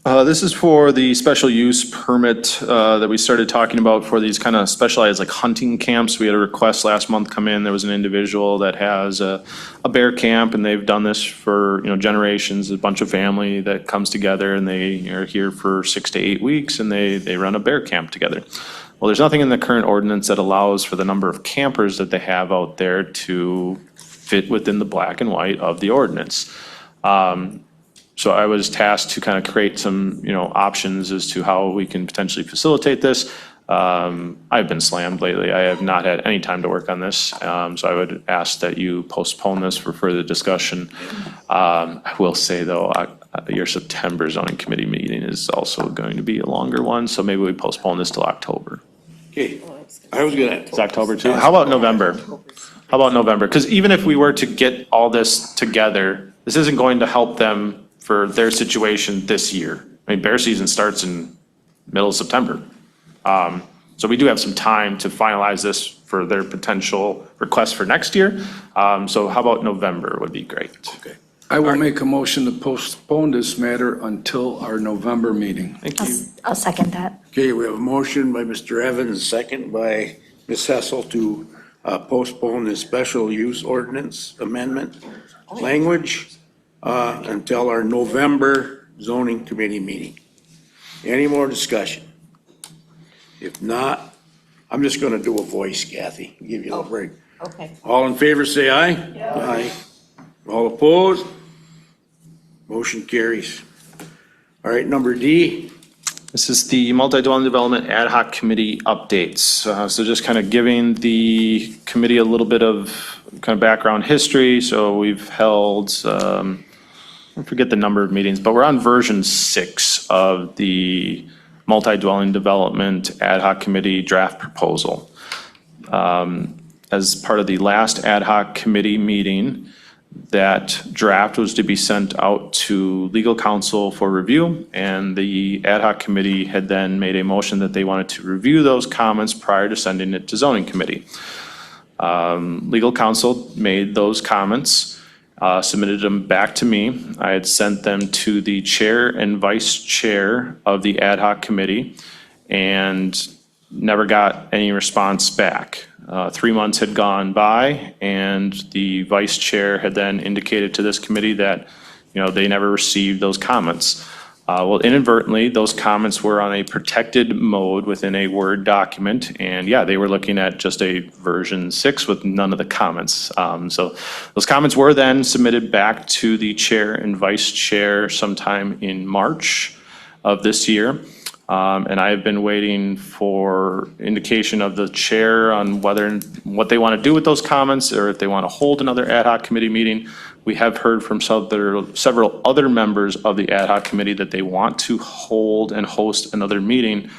S2: This is for the special use permit that we started talking about for these kind of specialized like hunting camps. We had a request last month come in. There was an individual that has a bear camp, and they've done this for, generations, a bunch of family that comes together, and they are here for 6 to 8 weeks, and they run a bear camp together. Well, there's nothing in the current ordinance that allows for the number of campers that they have out there to fit within the black and white of the ordinance. So I was tasked to kind of create some, options as to how we can potentially facilitate this. I've been slammed lately. I have not had any time to work on this. So I would ask that you postpone this for further discussion. I will say though, your September zoning committee meeting is also going to be a longer one. So maybe we postpone this till October.
S1: Okay, I was gonna.
S2: It's October too. How about November? How about November? Because even if we were to get all this together, this isn't going to help them for their situation this year. I mean, bear season starts in middle of September. So we do have some time to finalize this for their potential request for next year. So how about November would be great.
S1: Okay.
S8: I will make a motion to postpone this matter until our November meeting.
S2: Thank you.
S9: I'll second that.
S1: Okay, we have a motion by Mr. Evans, second by Ms. Hessel to postpone the special use ordinance amendment language until our November zoning committee meeting. Any more discussion? If not, I'm just gonna do a voice, Kathy, give you a break.
S3: Okay.
S1: All in favor, say aye. Aye. All opposed? Motion carries. All right, number D.
S2: This is the multi-dwelling development ad hoc committee updates. So just kind of giving the committee a little bit of kind of background history. So we've held, I forget the number of meetings, but we're on version 6 of the multi-dwelling development ad hoc committee draft proposal. As part of the last ad hoc committee meeting, that draft was to be sent out to legal counsel for review, and the ad hoc committee had then made a motion that they wanted to review those comments prior to sending it to zoning committee. Legal counsel made those comments, submitted them back to me. I had sent them to the chair and vice chair of the ad hoc committee and never got any response back. 3 months had gone by, and the vice chair had then indicated to this committee that, they never received those comments. Well, inadvertently, those comments were on a protected mode within a Word document, and yeah, they were looking at just a version 6 with none of the comments. So those comments were then submitted back to the chair and vice chair sometime in March of this year. And I have been waiting for indication of the chair on what they want to do with those comments, or if they want to hold another ad hoc committee meeting. We have heard from several other members of the ad hoc committee that they want to hold and host another meeting.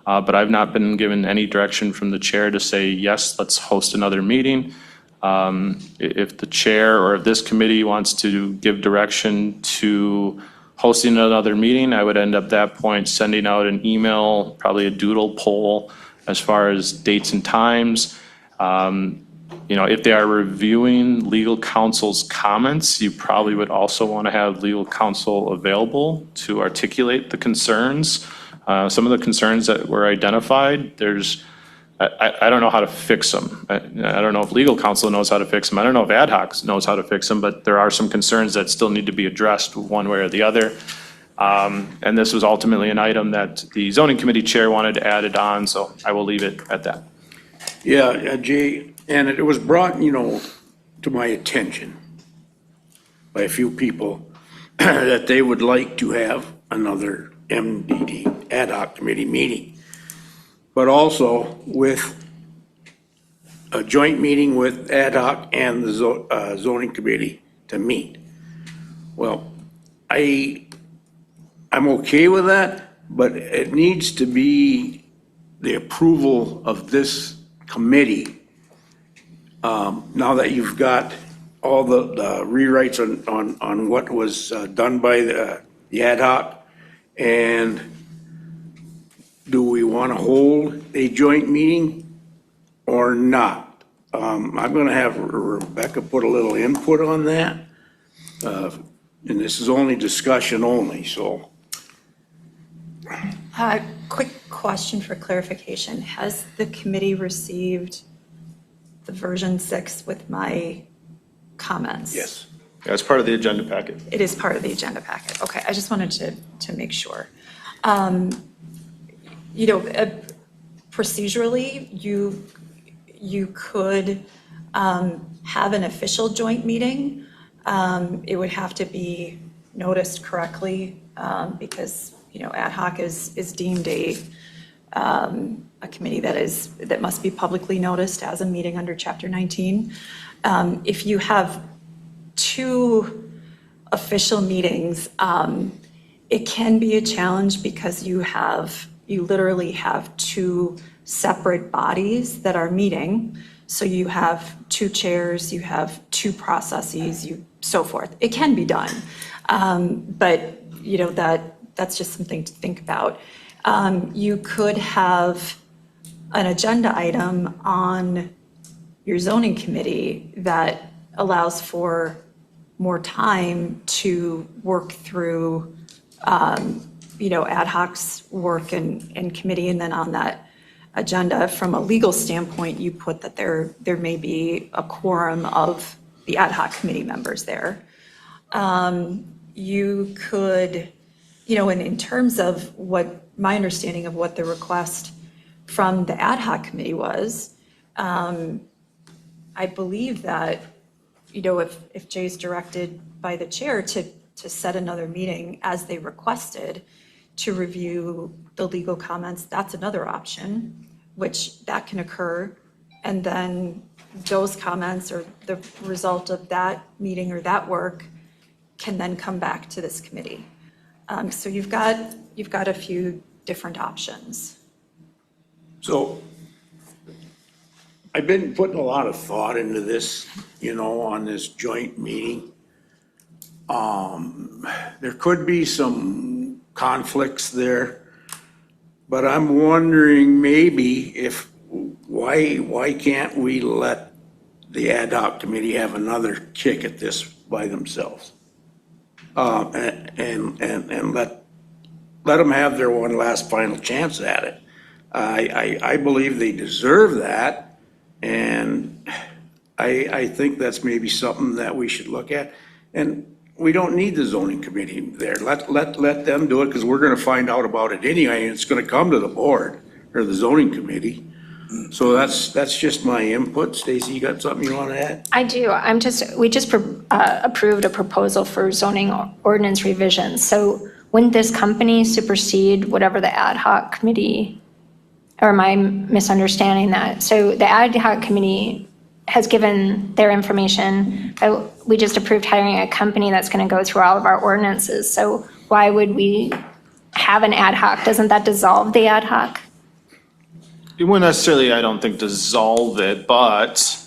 S2: But I've not been given any direction from the chair to say, yes, let's host another meeting. If the chair or if this committee wants to give direction to hosting another meeting, I would end up at that point sending out an email, probably a doodle poll as far as dates and times. If they are reviewing legal counsel's comments, you probably would also want to have legal counsel available to articulate the concerns. Some of the concerns that were identified, I don't know how to fix them. I don't know if legal counsel knows how to fix them. I don't know if ad hoc knows how to fix them, but there are some concerns that still need to be addressed one way or the other. And this was ultimately an item that the zoning committee chair wanted added on, so I will leave it at that.
S1: Yeah, Jay, and it was brought, to my attention by a few people that they would like to have another MDD ad hoc committee meeting, but also with a joint meeting with ad hoc and the zoning committee to meet. Well, I'm okay with that, but it needs to be the approval of this committee. Now that you've got all the rewrites on what was done by the ad hoc, and do we want to hold a joint meeting or not. I'm going to have Rebecca put a little input on that. And this is only discussion only, so.
S15: Quick question for clarification. Has the committee received the version 6 with my comments?
S1: Yes.
S2: Yeah, it's part of the agenda packet.
S15: It is part of the agenda packet. Okay, I just wanted to make sure. Procedurally, you could have an official joint meeting. It would have to be noticed correctly because, ad hoc is deemed a committee that must be publicly noticed as a meeting under Chapter 19. If you have two official meetings, it can be a challenge because you literally have two separate bodies that are meeting. So you have two chairs, you have two processes, so forth. It can be done, but that's just something to think about. You could have an agenda item on your zoning committee that allows for more time to work through, ad hoc's work and committee, and then on that agenda, from a legal standpoint, you put that there may be a quorum of the ad hoc committee members there. You could, in terms of what my understanding of what the request from the ad hoc committee was, I believe that, if Jay's directed by the chair to set another meeting as they requested to review the legal comments, that's another option, which that can occur. And then those comments or the result of that meeting or that work can then come back to this committee. So you've got a few different options.
S1: So I've been putting a lot of thought into this, on this joint meeting. There could be some conflicts there, but I'm wondering maybe why can't we let the ad hoc committee have another kick at this by themselves? And let them have their one last final chance at it. I believe they deserve that, and I think that's maybe something that we should look at. And we don't need the zoning committee there. Let them do it, because we're gonna find out about it anyway, and it's gonna come to the board or the zoning committee. So that's just my input. Stacy, you got something you wanna add?
S9: I do. We just approved a proposal for zoning ordinance revisions. So wouldn't this company supersede whatever the ad hoc committee, or am I misunderstanding that? So the ad hoc committee has given their information. We just approved hiring a company that's going to go through all of our ordinances. So why would we have an ad hoc? Doesn't that dissolve the ad hoc?
S2: It wouldn't necessarily, I don't think, dissolve it, but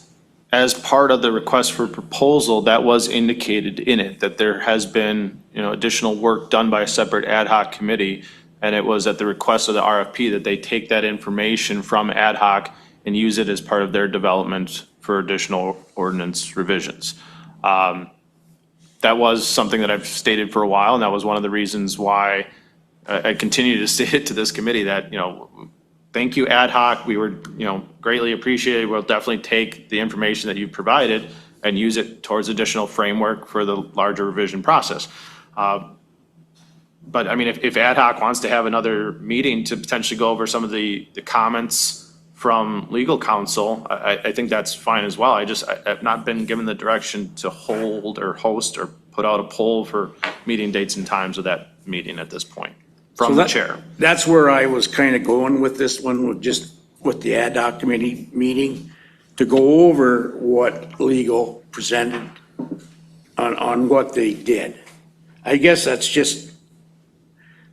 S2: as part of the request for proposal, that was indicated in it, that there has been, additional work done by a separate ad hoc committee. And it was at the request of the RFP that they take that information from ad hoc and use it as part of their development for additional ordinance revisions. That was something that I've stated for a while, and that was one of the reasons why I continue to state it to this committee that, thank you, ad hoc. We were, greatly appreciated. We'll definitely take the information that you've provided and use it towards additional framework for the larger revision process. But I mean, if ad hoc wants to have another meeting to potentially go over some of the comments from legal counsel, I think that's fine as well. I've not been given the direction to hold or host or put out a poll for meeting dates and times of that meeting at this point from the chair.
S1: That's where I was kind of going with this one, with the ad hoc committee meeting, to go over what legal presented on what they did. I guess that's just,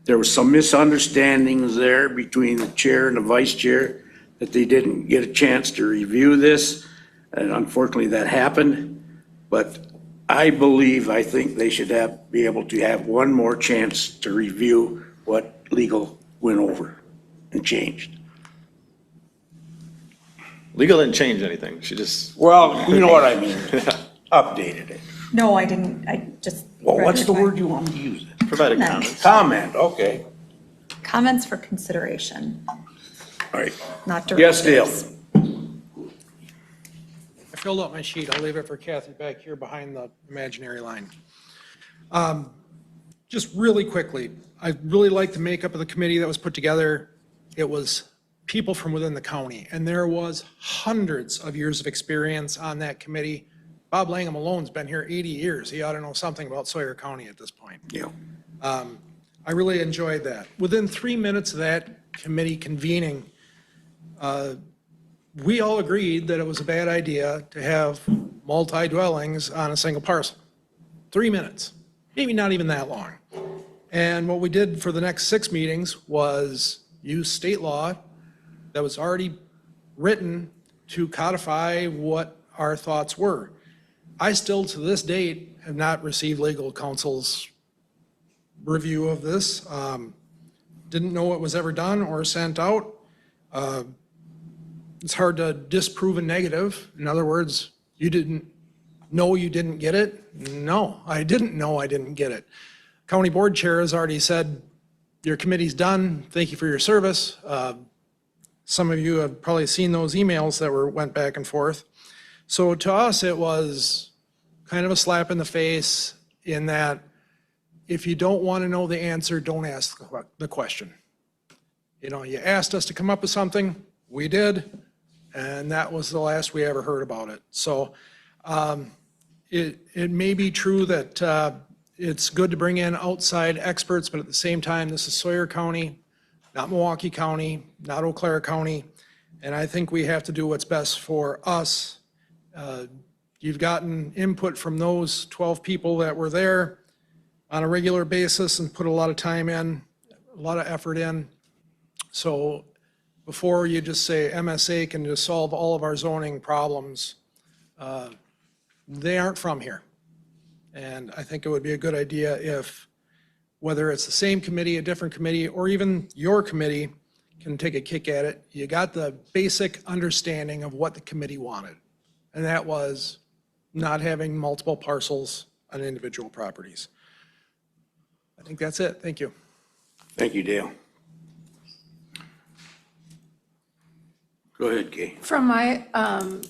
S1: there was some misunderstandings there between the chair and the vice chair, that they didn't get a chance to review this, and unfortunately that happened. But I think they should be able to have one more chance to review what legal went over. and changed.
S2: Legal didn't change anything. She just.
S1: Well, you know what I mean, updated it.
S15: No, I didn't, I just.
S1: Well, what's the
S15: rendered my
S1: word you want me to use?
S2: Provided
S15: Comment.
S2: comments.
S1: Comment, okay.
S15: Comments for consideration,
S1: All right.
S15: not
S1: Yes, Dale.
S15: directives.
S16: I filled out my sheet. I'll leave it for Kathy back here behind the imaginary line. Just really quickly, I really like the makeup of the committee that was put together. It was people from within the county, and there was hundreds of years of experience on that committee. Bob Langham alone's been here 80 years. He ought to know something about Sawyer County at this point.
S1: Yeah.
S16: I really enjoyed that. Within 3 minutes of that committee convening, we all agreed that it was a bad idea to have multi-dwellings on a single parcel. 3 minutes, maybe not even that long. And what we did for the next 6 meetings was use state law that was already written to codify what our thoughts were. I still, to this date, have not received legal counsel's review of this. Didn't know it was ever done or sent out. It's hard to disprove a negative. In other words, you didn't know you didn't get it? No, I didn't know I didn't get it. County board chair has already said, your committee's done. Thank you for your service. Some of you have probably seen those emails that went back and forth. So to us, it was kind of a slap in the face in that if you don't want to know the answer, don't ask the question. You know, you asked us to come up with something, we did, and that was the last we ever heard about it. So it may be true that it's good to bring in outside experts, but at the same time, this is Sawyer County, not Milwaukee County, not Eau Claire County, and I think we have to do what's best for us. You've gotten input from those 12 people that were there on a regular basis and put a lot of time in, a lot of effort in. So before you just say MSA can just solve all of our zoning problems, they aren't from here. And I think it would be a good idea if, whether it's the same committee, a different committee, or even your committee can take a kick at it. You got the basic understanding of what the committee wanted. And that was not having multiple parcels on individual properties. I think that's it. Thank you.
S1: Thank you, Dale. Go ahead, Kay.
S5: From my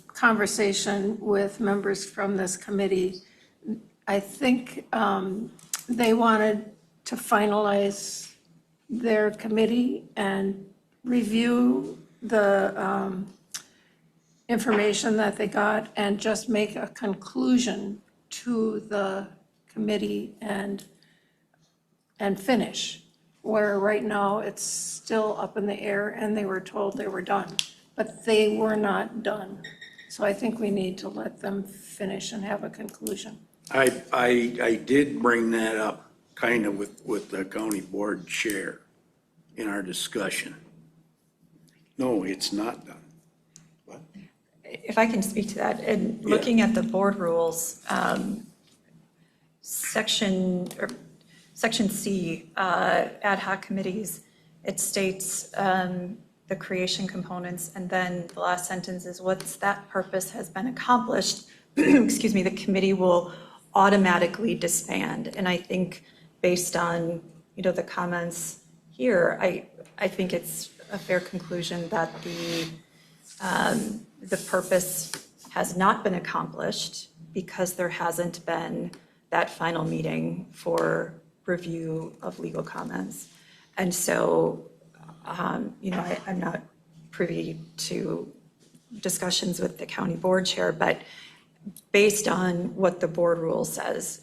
S5: conversation with members from this committee, I think they wanted to finalize their committee and review the information that they got and just make a conclusion to the committee and finish. Where right now it's still up in the air and they were told they were done, but they were not done. So I think we need to let them finish and have a conclusion.
S1: I did bring that up kind of with the county board chair in our discussion. No, it's not done.
S15: If I can speak to that, and looking at the board rules, Section C, ad hoc committees, it states the creation components, and then the last sentence is, once that purpose has been accomplished, excuse me, the committee will automatically disband. And I think based on, the comments here, I think it's a fair conclusion that the purpose has not been accomplished because there hasn't been that final meeting for review of legal comments. And so, I'm not privy to discussions with the county board chair, but based on what the board rule says,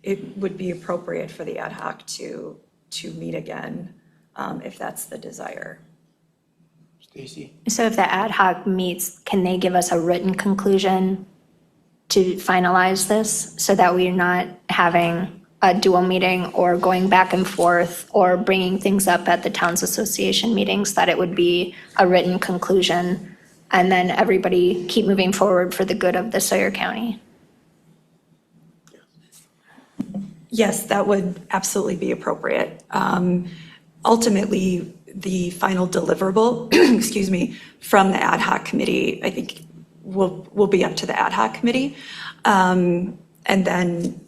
S15: it would be appropriate for the ad hoc to meet again, if that's the desire.
S1: Stacy?
S9: So if the ad hoc meets, can they give us a written conclusion to finalize this so that we're not having a dual meeting or going back and forth or bringing things up at the Towns Association meetings, that it would be a written conclusion and then everybody keep moving forward for the good of the Sawyer County?
S15: Yes, that would absolutely be appropriate. ultimately, the final deliverable, excuse me, from the ad hoc committee, I think will be up to the ad hoc committee. And then,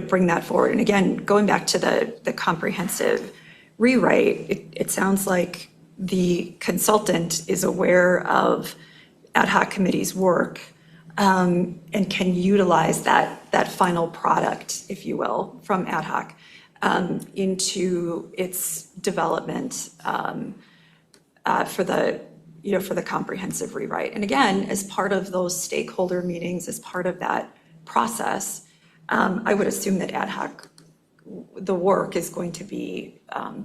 S15: bring that forward. And again, going back to the comprehensive rewrite, it sounds like the consultant is aware of ad hoc committee's work and can utilize that final product, if you will, from ad hoc into its development for the comprehensive rewrite. And again, as part of those stakeholder meetings, as part of that process, I would assume that ad hoc, the work is going to be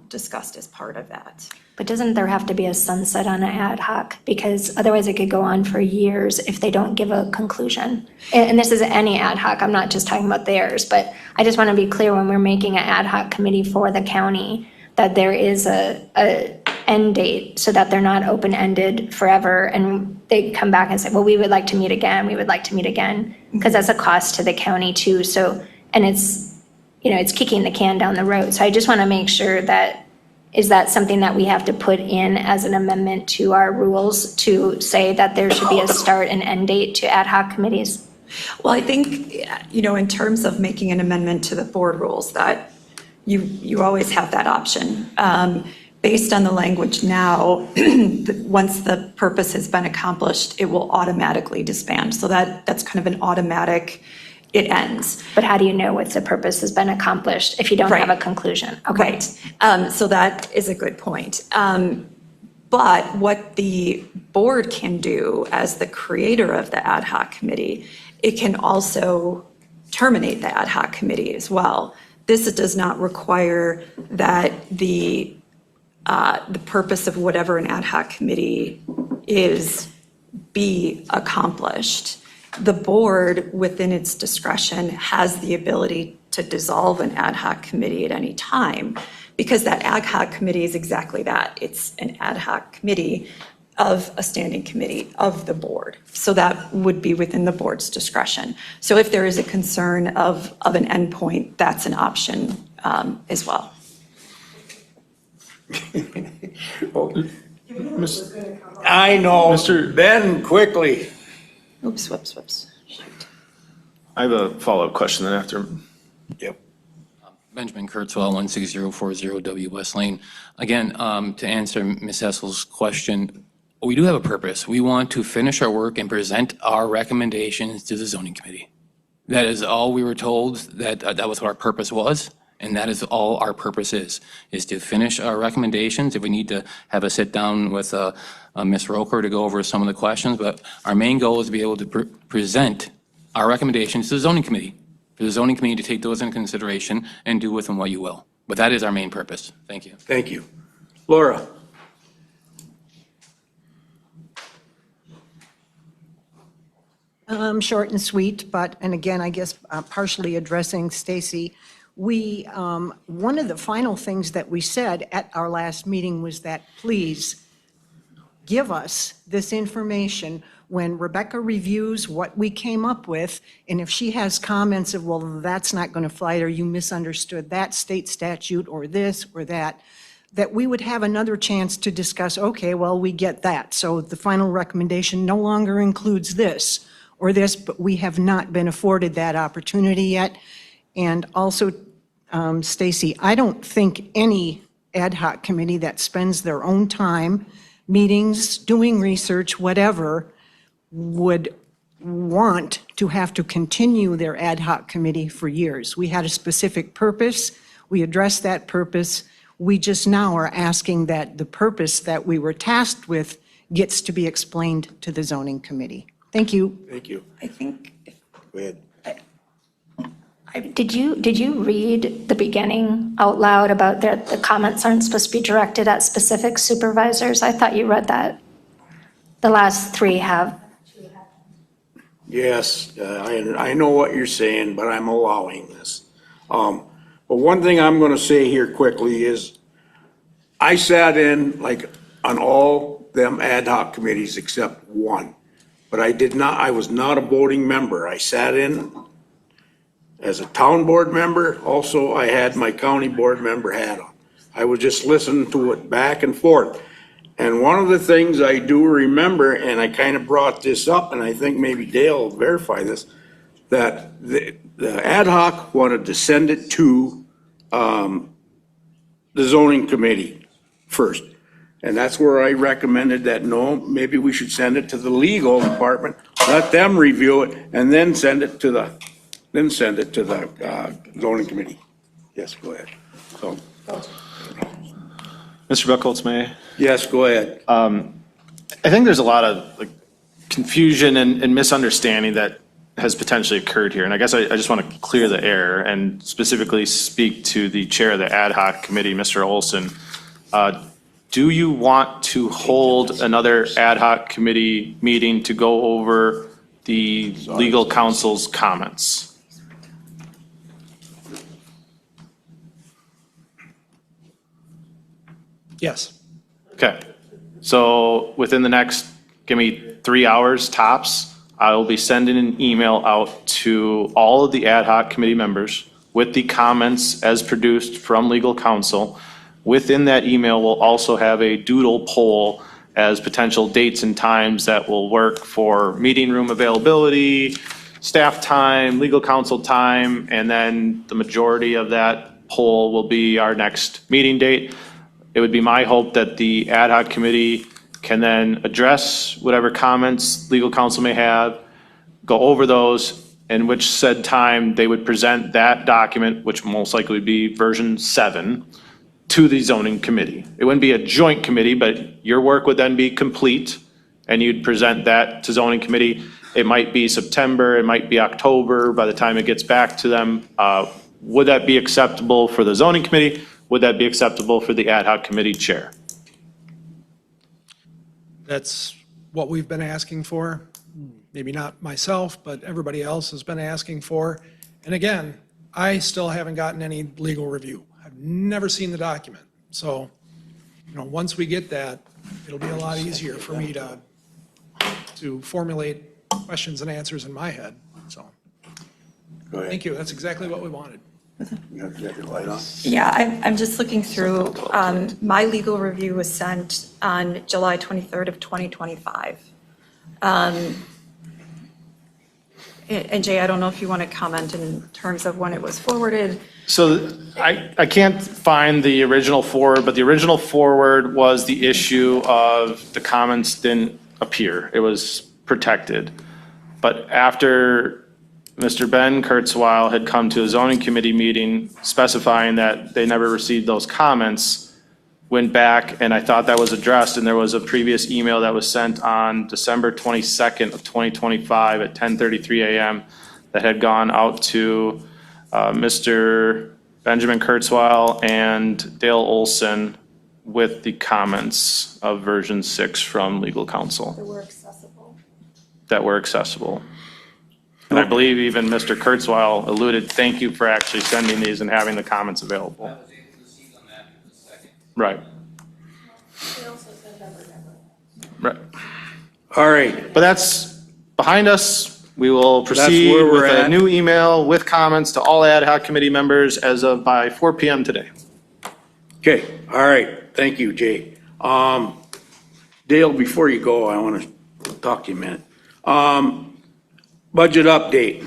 S15: discussed as part of that.
S9: But doesn't there have to be a sunset on an ad hoc? Because otherwise it could go on for years if they don't give a conclusion. And this is any ad hoc, I'm not just talking about theirs, but I just want to be clear when we're making an ad hoc committee for the county that there is a end date so that they're not open-ended forever and they come back and say, well, we would like to meet again, we would like to meet again, because that's a cost to the county too. So, and it's, it's kicking the can down the road. So I just want to make sure that, is that something that we have to put in as an amendment to our rules to say that there should be a start and end date to ad hoc committees?
S15: Well, I think, in terms of making an amendment to the board rules, that you always have that option. Based on the language now, once the purpose has been accomplished, it will automatically disband. So that's kind of an automatic, it ends.
S9: But how do you know if the purpose has been accomplished if you don't have a conclusion? Okay.
S15: Right. So that is a good point. But what the board can do as the creator of the ad hoc committee, it can also terminate the ad hoc committee as well. This does not require that the purpose of whatever an ad hoc committee is be accomplished. The board, within its discretion, has the ability to dissolve an ad hoc committee at any time, because that ad hoc committee is exactly that. It's an ad hoc committee of a standing committee of the board. So that would be within the board's discretion. So if there is a concern of an endpoint, that's an option as well.
S1: I know, Ben, quickly.
S15: Oops, whoops.
S2: I have a follow-up question then after.
S1: Yep.
S13: Benjamin Kurtzwell, 16040 W West Lane. Again, to answer Ms. Hessel's question, we do have a purpose. We want to finish our work and present our recommendations to the zoning committee. That is all we were told, that was what our purpose was, and that is all our purpose is to finish our recommendations. If we need to have a sit-down with Ms. Roker to go over some of the questions, but our main goal is to be able to present our recommendations to the zoning committee, for the zoning committee to take those into consideration and do with them what you will. But that is our main purpose. Thank you.
S1: Thank you. Laura?
S18: Short and sweet, and again, I guess partially addressing Stacy. One of the final things that we said at our last meeting was that please give us this information when Rebecca reviews what we came up with, and if she has comments of, well, that's not going to fly, or you misunderstood that state statute or this or that we would have another chance to discuss, okay, well, we get that. So the final recommendation no longer includes this or this, but we have not been afforded that opportunity yet. And also, Stacy, I don't think any ad hoc committee that spends their own time, meetings, doing research, whatever, would want to have to continue their ad hoc committee for years. We had a specific purpose. We addressed that purpose. We just now are asking that the purpose that we were tasked with gets to be explained to the zoning committee. Thank you.
S1: Thank you.
S15: I think.
S1: Go ahead.
S9: Did you read the beginning out loud about the comments aren't supposed to be directed at specific supervisors? I thought you read that. The last three have.
S1: Yes, I know what you're saying, but I'm allowing this. But one thing I'm gonna say here quickly is, I sat in like on all them ad hoc committees except one. But I was not a voting member. I sat in as a town board member. Also, I had my county board member hat on. I was just listening to it back and forth. And one of the things I do remember, and I kind of brought this up, and I think maybe Dale will verify this, that the ad hoc wanted to send it to the zoning committee first. And that's where I recommended that, no, maybe we should send it to the legal department, let them review it, and then send it to the zoning committee. Yes, go ahead. So,
S2: Mr. Buckholz, may I?
S1: yes, go ahead.
S2: I think there's a lot of like confusion and misunderstanding that has potentially occurred here. And I guess I just want to clear the air and specifically speak to the chair of the ad hoc committee, Mr. Olson. Do you want to hold another ad hoc committee meeting to go over the legal counsel's comments?
S16: Yes.
S2: Okay, so within the next, give me 3 hours tops, I will be sending an email out to all of the ad hoc committee members with the comments as produced from legal counsel. Within that email, we'll also have a doodle poll as potential dates and times that will work for meeting room availability, staff time, legal counsel time, and then the majority of that poll will be our next meeting date. It would be my hope that the ad hoc committee can then address whatever comments legal counsel may have, go over those, in which said time they would present that document, which most likely would be version 7, to the zoning committee. It wouldn't be a joint committee, but your work would then be complete, and you'd present that to zoning committee. It might be September, it might be October by the time it gets back to them. Would that be acceptable for the zoning committee? Would that be acceptable for the ad hoc committee chair?
S16: That's what we've been asking for. Maybe not myself, but everybody else has been asking for. And again, I still haven't gotten any legal review. I've never seen the document. So, once we get that, it'll be a lot easier for me to formulate questions and answers in my head. So, thank you. That's exactly what we wanted.
S1: You have your light on?
S15: Yeah, I'm just looking through, my legal review was sent on July 23rd of 2025. And Jay, I don't know if you want to comment in terms of when it was forwarded.
S2: So I can't find the original forward, but the original forward was the issue of the comments didn't appear. It was protected. But after Mr. Ben Kurzweil had come to a zoning committee meeting specifying that they never received those comments, went back, and I thought that was addressed, and there was a previous email that was sent on December 22nd of 2025 at 10:33 a.m. that had gone out to Mr. Benjamin Kurzweil and Dale Olson with the comments of version 6 from legal counsel. That were accessible. And I believe even Mr. Kurzweil alluded, thank you for actually sending these and having the comments available. Right. Right.
S1: All right.
S2: But that's behind us. We will proceed
S1: where we're
S2: with a
S1: at.
S2: new email with comments to all ad hoc committee members as of by 4 p.m. today.
S1: Okay, all right. Thank you, Jay. Dale, before you go, I want to talk to you a minute. Budget update.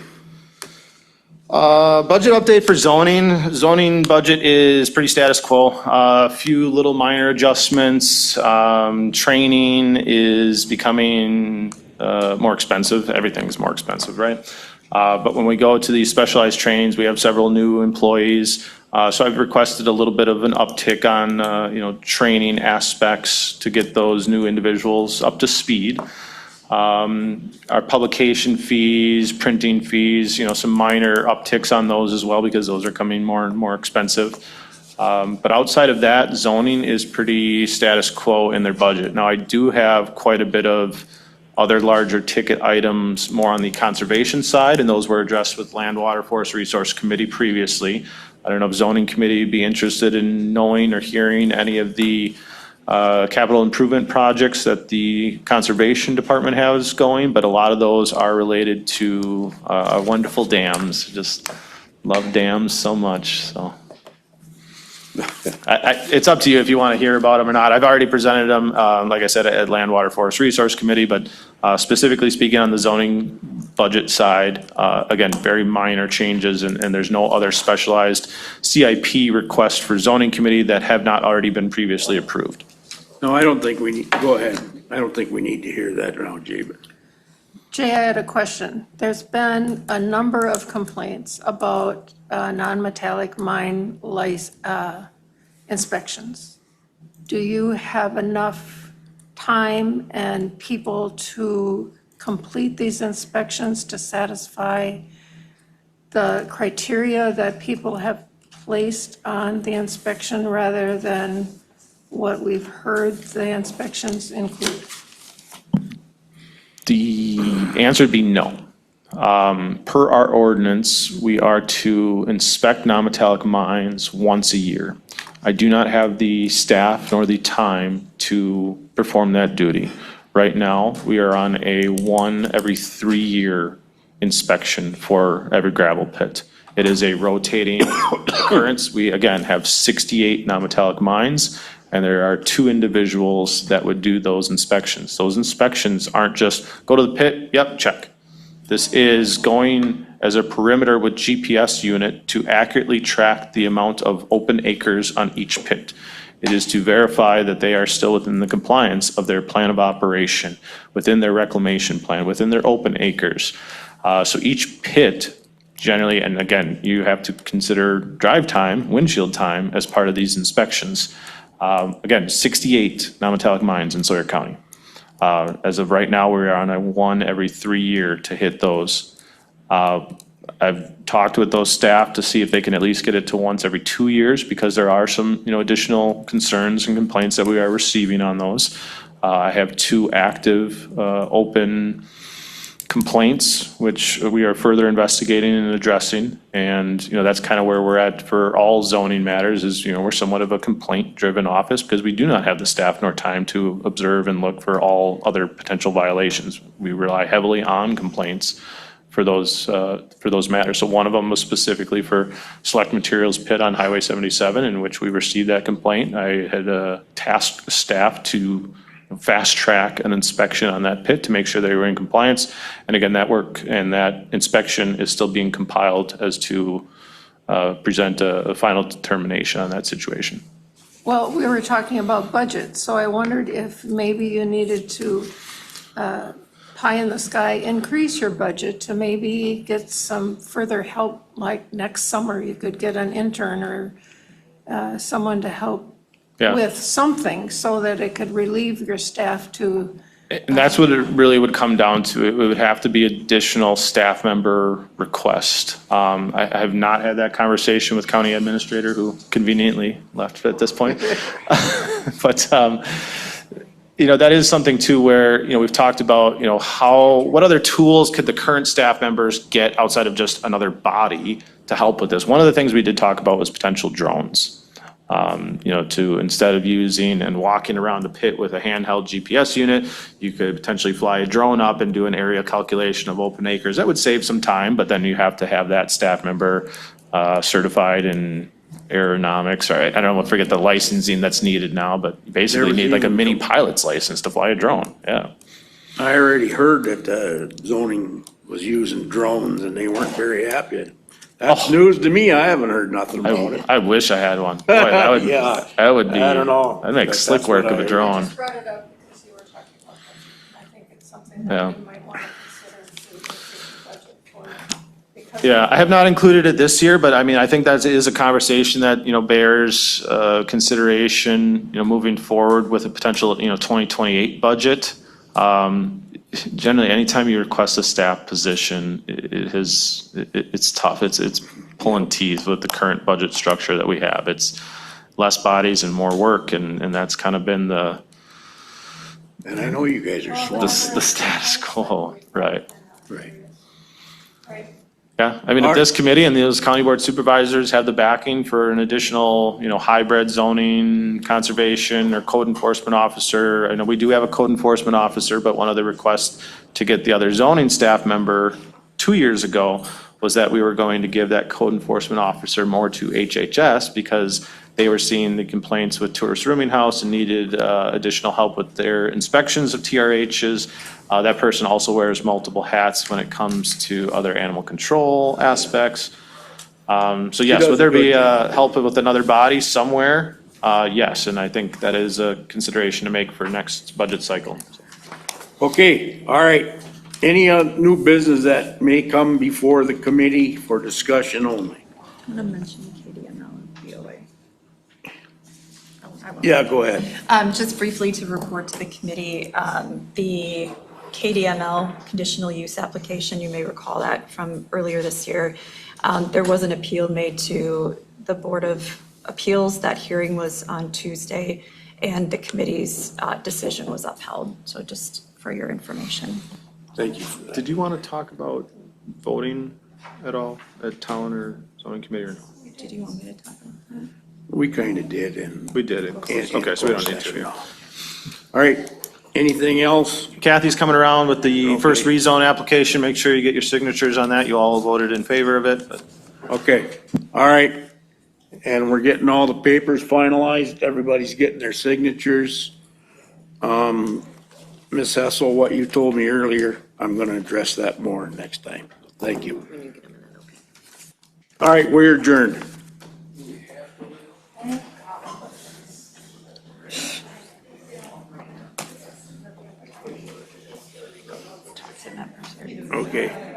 S2: Budget update for zoning. Zoning budget is pretty status quo. A few little minor adjustments. Training is becoming more expensive. Everything's more expensive, right? But when we go to these specialized trainings, we have several new employees. So I've requested a little bit of an uptick on, training aspects to get those new individuals up to speed. Our publication fees, printing fees, some minor upticks on those as well because those are coming more and more expensive. But outside of that, zoning is pretty status quo in their budget. Now, I do have quite a bit of other larger ticket items more on the conservation side, and those were addressed with Land, Water, Forest Resource Committee previously. I don't know if zoning committee would be interested in knowing or hearing any of the capital improvement projects that the conservation department has going, but a lot of those are related to wonderful dams. Just love dams so much, so. It's up to you if you want to hear about them or not. I've already presented them, like I said, at Land, Water, Forest Resource Committee, but specifically speaking on the zoning budget side, again, very minor changes, and there's no other specialized CIP request for zoning committee that have not already been previously approved.
S1: No, I don't think we need, go ahead. I don't think we need to hear that now, Jay, but.
S5: Jay, I had a question. There's been a number of complaints about non-metallic mine inspections. Do you have enough time and people to complete these inspections to satisfy the criteria that people have placed on the inspection rather than what we've heard the inspections include?
S2: The answer would be no. Per our ordinance, we are to inspect non-metallic mines once a year. I do not have the staff nor the time to perform that duty. Right now, we are on a 1 every 3 year inspection for every gravel pit. It is a rotating occurrence. We, again, have 68 non-metallic mines, and there are 2 individuals that would do those inspections. Those inspections aren't just go to the pit, yep, check. This is going as a perimeter with GPS unit to accurately track the amount of open acres on each pit. It is to verify that they are still within the compliance of their plan of operation, within their reclamation plan, within their open acres. So each pit generally, and again, you have to consider drive time, windshield time as part of these inspections. Again, 68 non-metallic mines in Sawyer County. As of right now, we're on a 1 every 3 year to hit those. I've talked with those staff to see if they can at least get it to once every 2 years, because there are some, additional concerns and complaints that we are receiving on those. I have 2 active, open complaints, which we are further investigating and addressing. And, that's kind of where we're at for all zoning matters is, we're somewhat of a complaint-driven office because we do not have the staff nor time to observe and look for all other potential violations. We rely heavily on complaints for those matters. So one of them was specifically for Select Materials Pit on Highway 77, in which we received that complaint. I had tasked staff to fast track an inspection on that pit to make sure they were in compliance. And again, that work and that inspection is still being compiled as to present a final determination on that situation.
S5: Well, we were talking about budget, so I wondered if maybe you needed to pie in the sky increase your budget to maybe get some further help, like next summer you could get an intern or someone to help with something so that it could relieve your staff to.
S2: And that's what it really would come down to. It would have to be additional staff member request. I have not had that conversation with county administrator, who conveniently left at this point. But, that is something too where, we've talked about, what other tools could the current staff members get outside of just another body to help with this? One of the things we did talk about was potential drones. To instead of using and walking around the pit with a handheld GPS unit, you could potentially fly a drone up and do an area calculation of open acres. That would save some time, but then you have to have that staff member certified in aeronomics, or I don't know, I forget the licensing that's needed now, but you basically need like a mini pilot's license to fly a drone. Yeah.
S1: I already heard that zoning was using drones and they weren't very happy. That's news to me. I haven't heard nothing about it.
S2: I wish I had one. Boy, that would,
S1: Yeah.
S2: that would be,
S1: I don't know.
S2: that'd make
S1: But
S2: slick
S1: that's
S2: work
S1: what
S2: of a
S1: I-
S2: drone.
S5: Just brought it up because you were talking about budget. I think it's something
S2: Yeah.
S5: that you might want to consider to increase the budget for. because-
S2: Yeah, I have not included it this year, but I mean, I think that is a conversation that, bears consideration, moving forward with a potential, 2028 budget. Generally, anytime you request a staff position, it's tough. It's pulling teeth with the current budget structure that we have. It's less bodies and more work, and that's kind of been the
S1: And I know you guys are
S2: the
S1: swamped.
S2: status quo, right?
S1: Right.
S2: Yeah, I mean, if this committee and those county board supervisors have the backing for an additional, hybrid zoning, conservation, or code enforcement officer, I know we do have a code enforcement officer, but one of the requests to get the other zoning staff member 2 years ago was that we were going to give that code enforcement officer more to HHS, because They were seeing the complaints with Tourist Rooming House and needed additional help with their inspections of TRHs. That person also wears multiple hats when it comes to other animal control aspects. So yes,
S1: does
S2: would there
S1: a good
S2: be
S1: job.
S2: help with another body somewhere? Yes, and I think that is a consideration to make for next budget cycle.
S1: Okay, all right. Any new business that may come before the committee for discussion only?
S15: I'm going to mention KDML and BOA. Oh, I will.
S1: Yeah, go ahead.
S15: Just briefly to report to the committee, the KDML conditional use application, you may recall that from earlier this year. There was an appeal made to the Board of Appeals. That hearing was on Tuesday, and the committee's decision was upheld. So just for your information.
S1: Thank you for that.
S2: Did you want to talk about voting at all at town or zoning committee or no?
S15: Did you want me to talk about that?
S1: We kind of did and.
S2: We did it. Okay, so we don't need to. Yeah.
S1: All right, anything else?
S2: Kathy's coming around with the first rezone application. Make sure you get your signatures on that. You all voted in favor of it, but
S1: Okay, all right. And we're getting all the papers finalized. Everybody's getting their signatures. Ms. Hessel, what you told me earlier, I'm going to address that more next time. Thank you. All right, we're adjourned. Okay.